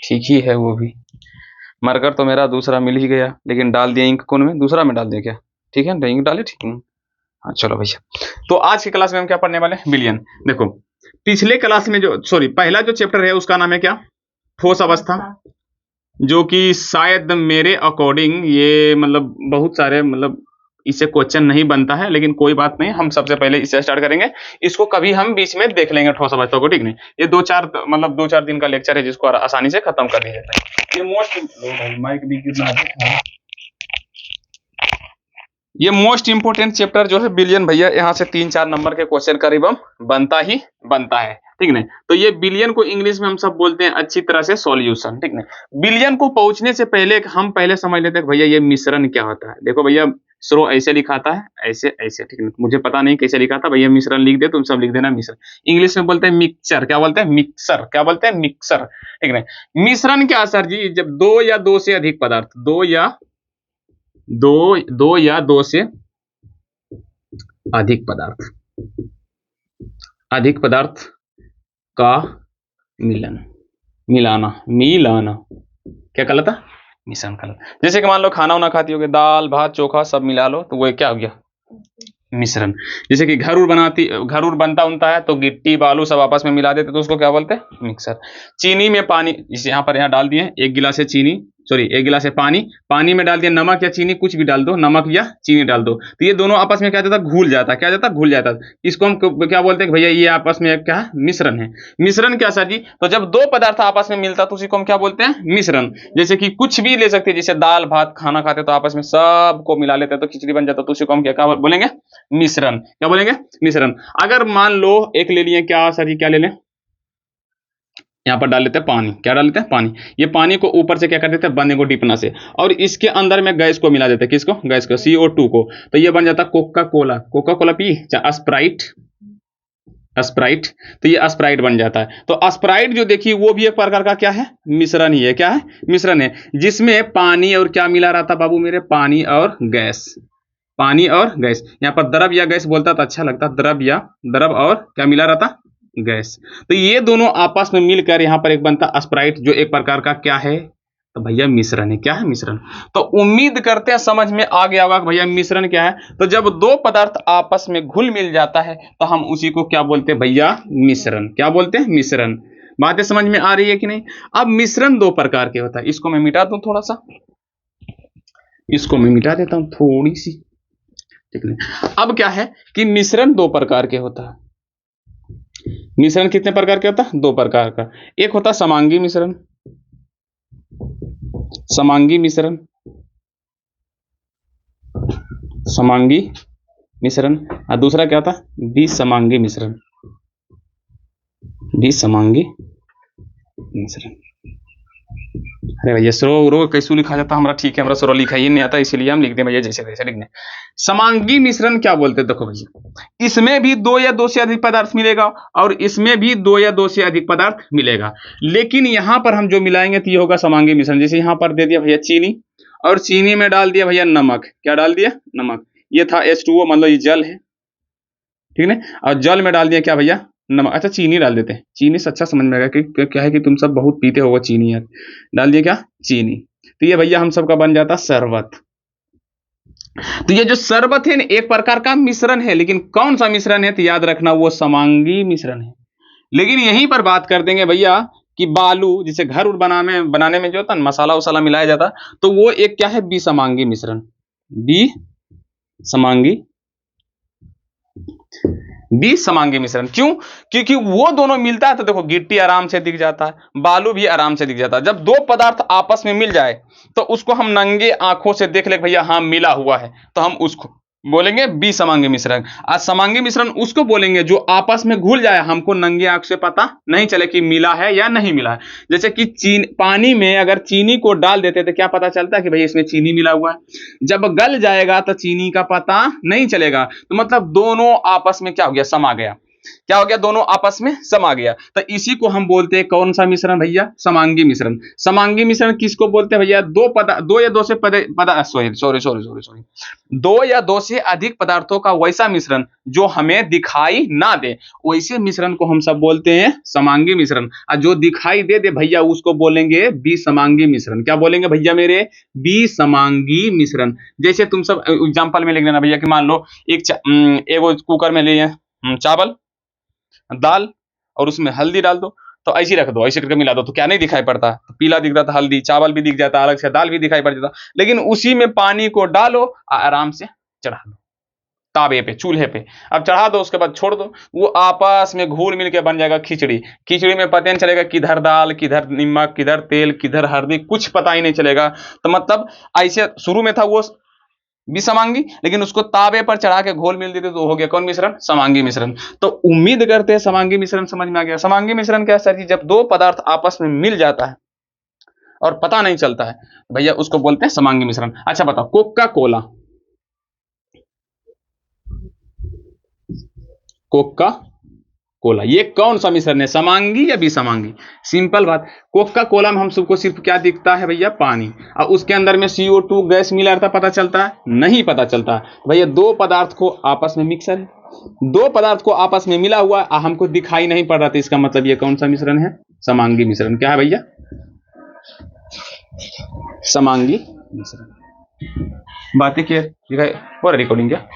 ठीक ही है वो भी। मार्कर तो मेरा दूसरा मिल ही गया, लेकिन डाल दिया इंक कौन में, दूसरा में डाल दिया क्या? ठीक है, इंक डाले, ठीक है। हाँ चलो भैया, तो आज की क्लास में हम क्या पढ़ने वाले हैं? बिलियन। देखो पिछले क्लास में जो पहला जो चैप्टर है उसका नाम है क्या? ठोस अवस्था, जो कि शायद मेरे अकॉर्डिंग ये मतलब बहुत सारे मतलब इससे क्वेश्चन नहीं बनता है, लेकिन कोई बात नहीं, हम सबसे पहले इससे स्टार्ट करेंगे। इसको कभी हम बीच में देख लेंगे ठोस अवस्था को, ठीक नहीं? ये 2-4 दिन का लेक्चर है जिसको आसानी से खत्म कर दिया जाता है। ये मोस्ट इंपोर्टेंट चैप्टर जो है बिलियन भैया, यहाँ से 3-4 नंबर के क्वेश्चन करीबन बनता ही बनता है, ठीक नहीं? तो ये बिलियन को इंग्लिश में हम सब बोलते हैं अच्छी तरह से सॉल्यूशन, ठीक नहीं? बिलियन को पहुंचने से पहले हम पहले समझ लेते हैं भैया ये मिश्रण क्या होता है। देखो भैया स्रो ऐसे लिखा था, ऐसे ऐसे, ठीक है? मुझे पता नहीं कैसे लिखा था भैया, मिश्रण लिख दे, तुम सब लिख देना मिश्रण। इंग्लिश में बोलते हैं मिक्सचर, क्या बोलते हैं? मिक्सर, क्या बोलते हैं? मिक्सर, ठीक नहीं? मिश्रण क्या सर जी? जब दो या दो से अधिक पदार्थ, दो या दो से अधिक पदार्थ का मिलाना क्या कहलाता? मिश्रण कहलाता। जैसे कि मान लो खाना वाना खाती होगे, दाल भात चोखा सब मिला लो, तो वो क्या हो गया? मिश्रण। जैसे कि घर उर बनता है तो गिट्टी बालू सब आपस में मिला देते तो उसको क्या बोलते हैं? मिक्सर। चीनी में पानी, जैसे यहाँ डाल दिए 1 गिलास है चीनी, सॉरी 1 गिलास है पानी में डाल दिया नमक या चीनी, कुछ भी डाल दो, नमक या चीनी डाल दो, तो ये दोनों आपस में क्या जाता है? घुल जाता है। क्या जाता है? घुल जाता है। इसको हम क्या बोलते हैं भैया? ये आपस में क्या है? मिश्रण है। मिश्रण क्या सर जी? तो जब दो पदार्थ आपस में मिलता तो उसी को हम क्या बोलते हैं? मिश्रण। जैसे कि कुछ भी ले सकते हैं, जैसे दाल भात खाना खाते तो आपस में सबको मिला लेते हैं तो खिचड़ी बन जाता, तो उसी को हम क्या बोलेंगे? मिश्रण। क्या बोलेंगे? मिश्रण। अगर मान लो एक ले लिए, क्या सर जी क्या ले लें? यहाँ पर डाल लेते हैं पानी। क्या डाल लेते हैं? पानी। ये पानी को ऊपर से क्या कर देते हैं? बंदे को डिपना से, और इसके अंदर में गैस को मिला देते हैं। किसको? गैस को, CO2 को। तो ये बन जाता है कोका कोला पी, स्प्राइट, तो ये स्प्राइट बन जाता है। तो स्प्राइट जो देखिए वो भी एक प्रकार का क्या है? मिश्रण ही है। क्या है? मिश्रण है, जिसमें पानी और क्या मिला रहता बाबू मेरे? पानी और गैस। यहाँ पर द्रव या गैस बोलता तो अच्छा लगता, द्रव और क्या मिला रहता? गैस। तो ये दोनों आपस में मिलकर यहाँ पर एक बनता स्प्राइट, जो एक प्रकार का क्या है? तो भैया मिश्रण है। क्या है? मिश्रण। तो उम्मीद करते हैं समझ में आ गया होगा भैया मिश्रण क्या है। तो जब दो पदार्थ आपस में घुल मिल जाता है तो हम उसी को क्या बोलते हैं भैया? मिश्रण। क्या बोलते हैं? मिश्रण। बातें समझ में आ रही है कि नहीं? अब मिश्रण 2 प्रकार के होता है। इसको मैं मिटा दूं थोड़ा सा, इसको मैं मिटा देता हूं थोड़ी सी, ठीक है? अब क्या है कि मिश्रण 2 प्रकार के होता है। मिश्रण कितने प्रकार के होता है? 2 प्रकार का। एक होता है समांगी मिश्रण, और दूसरा क्या होता है? विसमांगी मिश्रण। अरे भैया सरो कैसे लिखा जाता हमारा? ठीक है, हमारा सरो लिखा ही नहीं आता, इसीलिए हम लिख दें भैया जैसे तैसे लिखने। समांगी मिश्रण क्या बोलते हैं? देखो भैया, इसमें भी 2 या 2 से अधिक पदार्थ मिलेगा और इसमें भी 2 या 2 से अधिक पदार्थ मिलेगा, लेकिन यहां पर हम जो मिलाएंगे तो ये होगा समांगी मिश्रण। जैसे यहां पर दे दिया भैया चीनी, और चीनी में डाल दिया भैया नमक। क्या डाल दिया? नमक। ये था H2O, मतलब ये जल है, ठीक है? और जल में डाल दिया क्या भैया? नमक। अच्छा चीनी डाल देते हैं, चीनी से अच्छा समझ में आएगा कि क्या है कि तुम सब बहुत पीते होगा चीनी यार। डाल दिया क्या? चीनी। तो ये भैया हम सबका बन जाता शरबत। तो ये जो शरबत है ना, एक प्रकार का मिश्रण है, लेकिन कौन सा मिश्रण है? तो याद रखना वो समांगी मिश्रण है। लेकिन यहीं पर बात कर देंगे भैया कि बालू, जिसे घर उर बनाने में जो होता है मसाला वसाला मिलाया जाता, तो वो एक क्या है? विसमांगी मिश्रण। विसमांगी मिश्रण। क्यों? क्योंकि वो दोनों मिलता है तो देखो गिट्टी आराम से दिख जाता है, बालू भी आराम से दिख जाता है। जब 2 पदार्थ आपस में मिल जाए तो उसको हम नंगे आंखों से देख ले भैया, हाँ मिला हुआ है, तो हम उसको बोलेंगे विसमांगी मिश्रण। आज समांगी मिश्रण उसको बोलेंगे जो आपस में घुल जाए, हमको नंगे आंख से पता नहीं चले कि मिला है या नहीं मिला है। जैसे कि पानी में अगर चीनी को डाल देते तो क्या पता चलता है कि भाई इसमें चीनी मिला हुआ है? जब गल जाएगा तो चीनी का पता नहीं चलेगा। तो मतलब दोनों आपस में क्या हो गया? समा गया। क्या हो गया, दोनों आपस में समा गया। तो इसी को हम बोलते हैं कौन सा मिश्रण भैया, समांगी मिश्रण। समांगी मिश्रण किसको बोलते हैं भैया, दो या दो से सॉरी दो या दो से अधिक पदार्थों का वैसा मिश्रण जो हमें दिखाई ना दे, वैसे मिश्रण को हम सब बोलते हैं समांगी मिश्रण। और जो दिखाई दे दे भैया उसको बोलेंगे विसमांगी मिश्रण। क्या बोलेंगे भैया मेरे, विसमांगी मिश्रण। जैसे तुम सब एग्जांपल में लिख लेना भैया कि मान लो एक कुकर में लिए चावल दाल और उसमें हल्दी डाल दो, तो ऐसे रख दो, ऐसे करके मिला दो, तो क्या नहीं दिखाई पड़ता, तो पीला दिख रहा था हल्दी, चावल भी दिख जाता, अलग से दाल भी दिखाई पड़ जाता। लेकिन उसी में पानी को डालो, आराम से चढ़ा दो तावे पे, चूल्हे पे, अब चढ़ा दो, उसके बाद छोड़ दो, वो आपस में घुल मिल के बन जाएगा खिचड़ी। खिचड़ी में पता नहीं चलेगा किधर दाल, किधर नमक, किधर तेल, किधर हल्दी, कुछ पता ही नहीं चलेगा। तो मतलब ऐसे शुरू में था वो विसमांगी, लेकिन उसको तावे पर चढ़ा के घोल मिल देते तो हो गया कौन मिश्रण, समांगी मिश्रण। तो उम्मीद करते हैं समांगी मिश्रण समझ में आ गया। समांगी मिश्रण क्या सर जी, जब दो पदार्थ आपस में मिल जाता है और पता नहीं चलता है भैया उसको बोलते हैं समांगी मिश्रण। अच्छा बताओ, कोका कोला, कोका कोला ये कौन सा मिश्रण है, समांगी या विसमांगी? सिंपल बात, कोका कोला में हम सबको सिर्फ क्या दिखता है भैया, पानी, और उसके अंदर में CO2 गैस मिला रहता, पता चलता है नहीं, पता चलता भैया दो पदार्थ को आपस में मिक्सर है, दो पदार्थ को आपस में मिला हुआ हमको दिखाई नहीं पड़ रहा था, इसका मतलब ये कौन सा मिश्रण है, समांगी मिश्रण। क्या है भैया, समांगी मिश्रण। बातें क्लियर हो रिकॉर्डिंग क्या?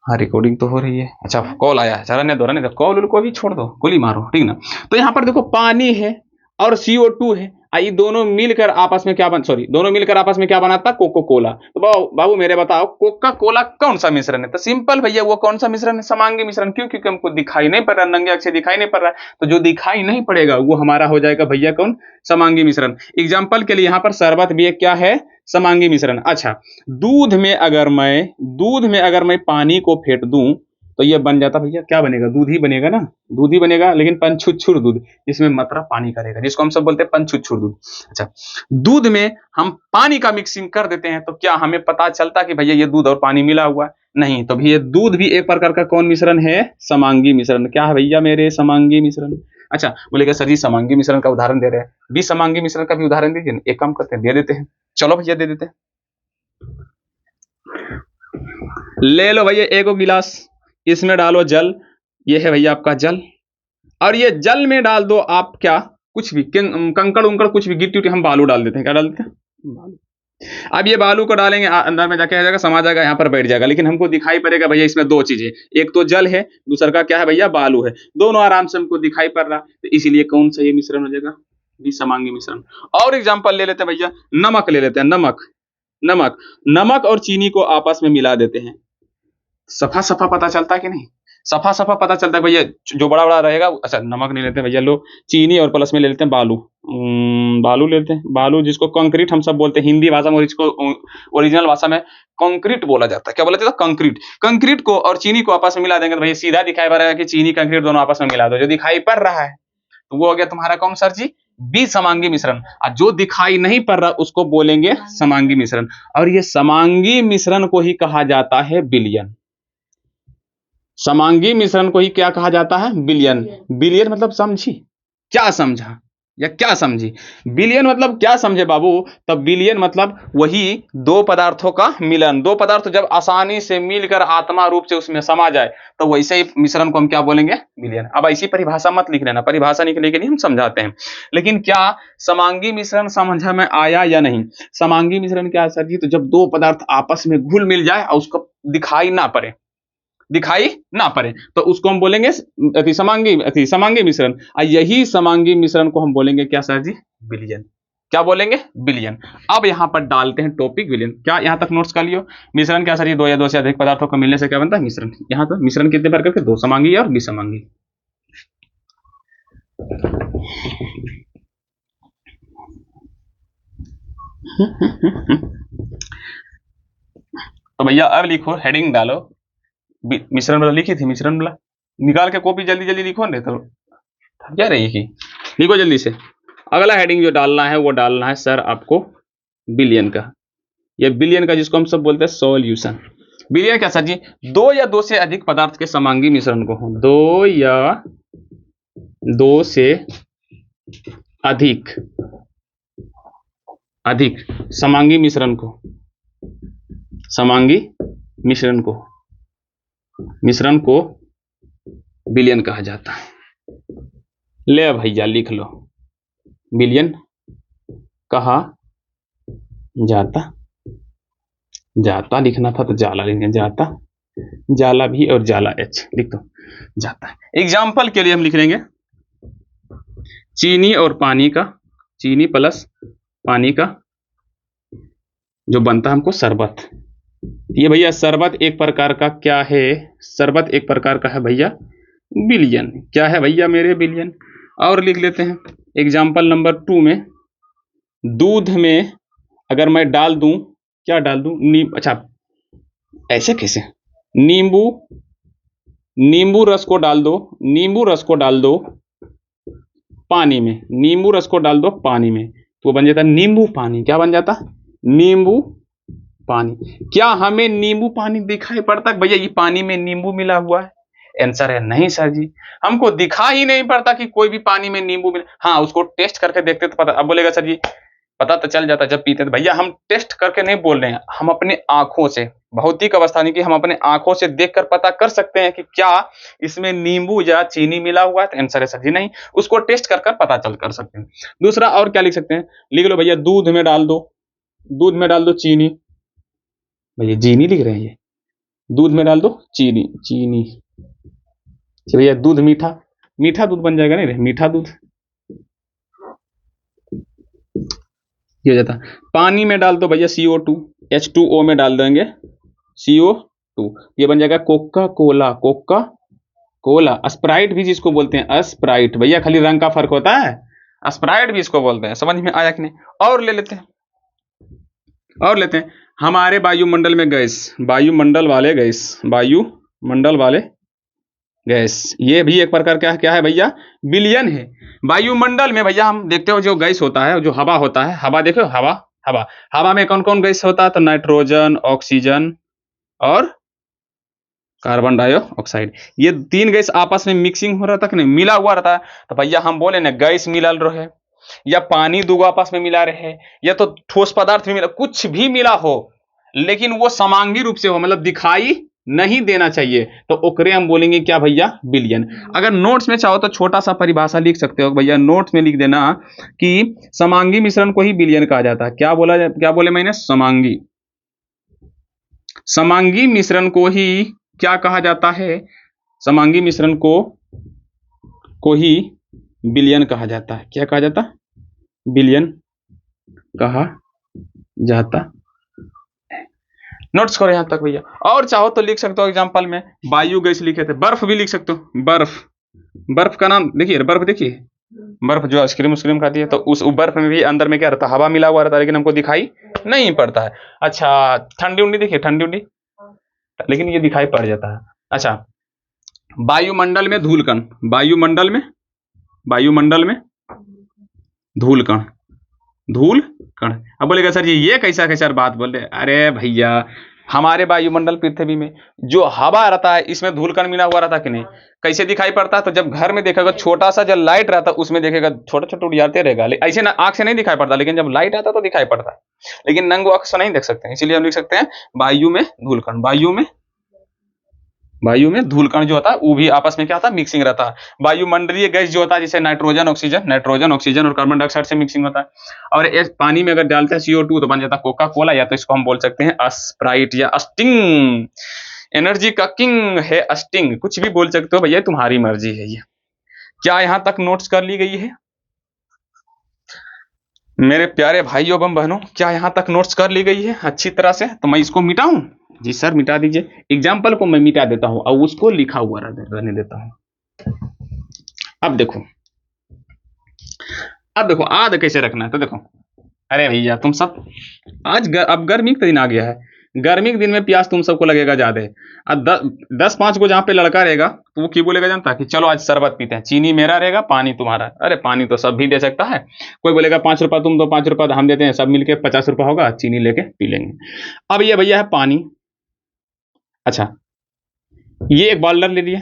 हाँ रिकॉर्डिंग तो हो रही है। अच्छा कॉल आया है, चला नहीं दोहराने का, कॉल को भी छोड़ दो, गोली मारो, ठीक ना। तो यहाँ पर देखो पानी है और CO2 है, ये दोनों मिलकर आपस में क्या दोनों मिलकर आपस में क्या बनाता, कोको कोला। तो बाबू मेरे बताओ कोका कोला कौन सा मिश्रण है? तो सिंपल भैया वो कौन सा मिश्रण है, समांगी मिश्रण। क्यों? क्योंकि हमको दिखाई नहीं पड़ रहा, नंगे आंख से दिखाई नहीं पड़ रहा है, तो जो दिखाई नहीं पड़ेगा वो हमारा हो जाएगा भैया कौन, समांगी मिश्रण। एग्जाम्पल के लिए यहाँ पर शरबत भी एक क्या है, समांगी मिश्रण। अच्छा दूध में अगर मैं पानी को फेंट दूं तो ये बन जाता भैया, क्या बनेगा, दूध ही बनेगा ना, दूध ही बनेगा, लेकिन पंचुच्छुर दूध, जिसमें मात्रा पानी का रहेगा, जिसको हम सब बोलते हैं पंचुच्छुर दूध। अच्छा दूध में हम पानी का मिक्सिंग कर देते हैं तो क्या हमें पता चलता कि भैया ये दूध और पानी मिला हुआ है? नहीं। तो भैया दूध भी एक प्रकार का कौन मिश्रण है, समांगी मिश्रण। क्या है भैया मेरे, समांगी मिश्रण। अच्छा बोलेगा सर जी समांगी मिश्रण का उदाहरण दे रहे हैं, विसमांगी मिश्रण का भी उदाहरण दीजिए। एक काम करते हैं, दे देते हैं, चलो भैया दे देते हैं। ले लो भैया एक गिलास, इसमें डालो जल, ये है भैया आपका जल, और ये जल में डाल दो आप क्या, कुछ भी कंकड़ उंकड़ कुछ भी, गिट्टी उट्टी, हम बालू डाल देते हैं, क्या डालते हैं, बालू। अब ये बालू को डालेंगे, अंदर में जाके आ जाएगा, समा जाएगा, यहाँ पर बैठ जाएगा, लेकिन हमको दिखाई पड़ेगा भैया इसमें दो चीजें, एक तो जल है, दूसरा का क्या है भैया, बालू है, दोनों आराम से हमको दिखाई पड़ रहा, तो इसीलिए कौन सा ये मिश्रण हो जाएगा, विसमांगी मिश्रण। और एग्जाम्पल ले लेते हैं भैया, नमक ले लेते हैं, नमक और चीनी को आपस में मिला देते हैं, सफा सफा पता चलता है कि नहीं, सफा सफा पता चलता है भैया, जो बड़ा बड़ा रहेगा। अच्छा नमक नहीं लेते भैया, लो चीनी और प्लस में ले लेते हैं बालू, बालू लेते हैं, बालू जिसको कंक्रीट हम सब बोलते हैं हिंदी भाषा में, और इसको ओरिजिनल भाषा में कंक्रीट बोला जाता है। क्या बोला जाता है, कंक्रीट को और चीनी को आपस में मिला देंगे तो भैया सीधा दिखाई पड़ रहा है कि चीनी कंक्रीट दोनों आपस में मिला दो, जो दिखाई पड़ रहा है तो वो हो गया तुम्हारा कौन सर जी, विसमांगी मिश्रण। और जो दिखाई नहीं पड़ रहा उसको बोलेंगे समांगी मिश्रण। और ये समांगी मिश्रण को ही कहा जाता है विलयन। समांगी मिश्रण को ही क्या कहा जाता है, विलयन। विलयन मतलब समझी, क्या समझा या क्या समझी, विलयन मतलब क्या समझे बाबू, तब विलयन मतलब वही दो पदार्थों का मिलन। दो पदार्थ जब आसानी से मिलकर आत्मा रूप से उसमें समा जाए तो वैसे ही मिश्रण को हम क्या बोलेंगे, विलयन। अब ऐसी परिभाषा मत लिख लेना, परिभाषा लिखने के लिए हम समझाते हैं। लेकिन क्या समांगी मिश्रण समझ में आया या नहीं? समांगी मिश्रण क्या है सर जी, तो जब दो पदार्थ आपस में घुल मिल जाए और उसको दिखाई ना पड़े तो उसको हम बोलेंगे समांगी मिश्रण। यही समांगी मिश्रण को हम बोलेंगे क्या सर जी, विलयन। क्या बोलेंगे, विलयन। अब यहां पर डालते हैं टॉपिक विलयन। क्या यहां तक नोट्स कर लियो? मिश्रण क्या सर, ये दो या दो से अधिक पदार्थों का मिलने से क्या बनता है, मिश्रण। यहां पर मिश्रण कितने प्रकार के, दो, समांगी और विसमांगी। तो भैया अब लिखो, हेडिंग डालो, मिश्रण वाला लिखी थी, मिश्रण वाला निकाल के कॉपी जल्दी जल्दी लिखो, नहीं तो क्या रही की, लिखो जल्दी से। अगला हेडिंग जो डालना है वो डालना है सर आपको विलयन का, ये विलयन का जिसको हम सब बोलते हैं सॉल्यूशन। विलयन क्या सर जी? दो या दो से अधिक पदार्थ के समांगी मिश्रण को, दो या दो से अधिक अधिक समांगी मिश्रण को, समांगी मिश्रण को विलयन कहा जाता है। ले भैया लिख लो, विलयन कहा जाता लिखना था तो जाला लिखेंगे, जाला भी और जाला एच लिख दो, जाता। एग्जाम्पल के लिए हम लिख लेंगे चीनी और पानी का, चीनी प्लस पानी का जो बनता है हमको शरबत। ये भैया शरबत एक प्रकार का क्या है? शरबत एक प्रकार का है भैया विलयन। क्या है भैया मेरे? विलयन। और लिख लेते हैं एग्जाम्पल नंबर 2 में, दूध में अगर मैं डाल दूं, क्या डाल दूं? अच्छा ऐसे कैसे? नींबू रस को डाल दो, नींबू रस को डाल दो पानी में, नींबू रस को डाल दो पानी में, तो बन जाता नींबू पानी। क्या बन जाता? नींबू पानी। क्या हमें नींबू पानी दिखाई पड़ता है भैया ये पानी में नींबू मिला हुआ है? आंसर है नहीं सर जी, हमको दिखा ही नहीं पड़ता कि कोई भी पानी में नींबू मिला। हाँ उसको टेस्ट करके देखते तो पता। अब बोलेगा सर जी पता तो चल जाता जब पीते। तो भैया हम टेस्ट करके नहीं बोल रहे हैं, हम अपने आंखों से, भौतिक अवस्था नहीं कि हम अपने आंखों से देखकर पता कर सकते हैं कि क्या इसमें नींबू या चीनी मिला हुआ है। तो आंसर है सर जी नहीं, उसको टेस्ट कर पता चल कर सकते हैं। दूसरा और क्या लिख सकते हैं? लिख लो भैया दूध में डाल दो चीनी। भैया चीनी लिख रहे हैं, ये दूध में डाल दो चीनी। भैया दूध मीठा दूध बन जाएगा नहीं रे, मीठा दूध ये हो जाता। पानी में डाल दो भैया CO2, H2O में डाल देंगे CO2, ये बन जाएगा कोका कोला। स्प्राइट भी जिसको बोलते हैं स्प्राइट, भैया खाली रंग का फर्क होता है, स्प्राइट भी इसको बोलते हैं। समझ में आया कि नहीं? और ले लेते हैं हमारे वायुमंडल में गैस, वायुमंडल वाले गैस, ये भी एक प्रकार क्या है भैया? विलयन है। वायुमंडल में भैया हम देखते हो जो गैस होता है, जो हवा होता है, हवा देखो, हवा में कौन कौन गैस होता है? तो नाइट्रोजन, ऑक्सीजन और कार्बन डाइऑक्साइड, ये 3 गैस आपस में मिक्सिंग हो रहा था कि नहीं, मिला हुआ रहता है। तो भैया हम बोले ना गैस मिलल रहे या पानी दूगो आपस में मिला रहे या तो ठोस पदार्थ में मिला, कुछ भी मिला हो लेकिन वो समांगी रूप से हो, मतलब दिखाई नहीं देना चाहिए, तो ओकरे हम बोलेंगे क्या भैया? विलयन। अगर नोट्स में चाहो तो छोटा सा परिभाषा लिख सकते हो भैया, नोट्स में लिख देना कि समांगी मिश्रण को ही विलयन कहा जाता है। क्या बोले मैंने? समांगी मिश्रण को ही क्या कहा जाता है? समांगी मिश्रण को ही विलयन कहा जाता है। क्या कहा जाता? विलयन कहा जाता। नोट्स करो यहां तक भैया। और चाहो तो लिख सकते हो एग्जांपल में वायु गैस लिखे थे, बर्फ भी लिख सकते हो। बर्फ का नाम देखिए, बर्फ जो आइसक्रीम खाती है, तो उस बर्फ में भी अंदर में क्या रहता है? हवा मिला हुआ रहता है, लेकिन हमको दिखाई नहीं पड़ता है। अच्छा ठंडी उंडी देखिए, लेकिन ये दिखाई पड़ जाता है। अच्छा वायुमंडल में धूलकण, वायुमंडल में धूलकण। अब बोलेगा सर जी ये कैसा बात बोल रहे? अरे भैया हमारे वायुमंडल पृथ्वी में जो हवा रहता है इसमें धूलकण मिला हुआ रहता है कि नहीं? कैसे दिखाई पड़ता है? तो जब घर में देखेगा छोटा सा जब लाइट रहता है उसमें देखेगा छोटा उड़ियाते रहेगा, ऐसे ना आंख से नहीं दिखाई पड़ता, लेकिन जब लाइट आता है तो दिखाई पड़ता है, लेकिन नंगो आंख से नहीं देख सकते हैं। इसीलिए हम लिख सकते हैं वायु में धूलकण। वायु में धूलकण जो होता है वो भी आपस में क्या होता है? मिक्सिंग रहता है। वायुमंडलीय गैस जो होता है जैसे नाइट्रोजन ऑक्सीजन और कार्बन डाइऑक्साइड से मिक्सिंग होता है। और पानी में अगर डालते हैं CO2 तो बन जाता है कोका कोला, या तो इसको हम बोल सकते हैं स्प्राइट या स्टिंग। एनर्जी का किंग है स्टिंग, कुछ भी बोल सकते हो भैया, तुम्हारी मर्जी है। ये क्या यहां तक नोट्स कर ली गई है मेरे प्यारे भाइयों एवं बहनों? क्या यहां तक नोट्स कर ली गई है अच्छी तरह से? तो मैं इसको मिटाऊं? जी सर मिटा दीजिए। एग्जाम्पल को मैं मिटा देता हूं और उसको लिखा हुआ रहने देता हूं। अब देखो आद कैसे रखना है? तो देखो, अरे भैया तुम सब अब गर्मी का दिन आ गया है, गर्मी के दिन में प्यास तुम सबको लगेगा ज्यादा। अब 10-5 को जहाँ पे लड़का रहेगा तो वो क्यों बोलेगा जानता है कि चलो आज शरबत पीते हैं, चीनी मेरा रहेगा पानी तुम्हारा। अरे पानी तो सब भी दे सकता है, कोई बोलेगा 5 रुपया तुम दो 5 रुपया हम देते हैं, सब मिलके 50 रुपया होगा, चीनी लेके पी लेंगे। अब ये भैया है पानी, अच्छा, ये एक बाल्डर ले लिया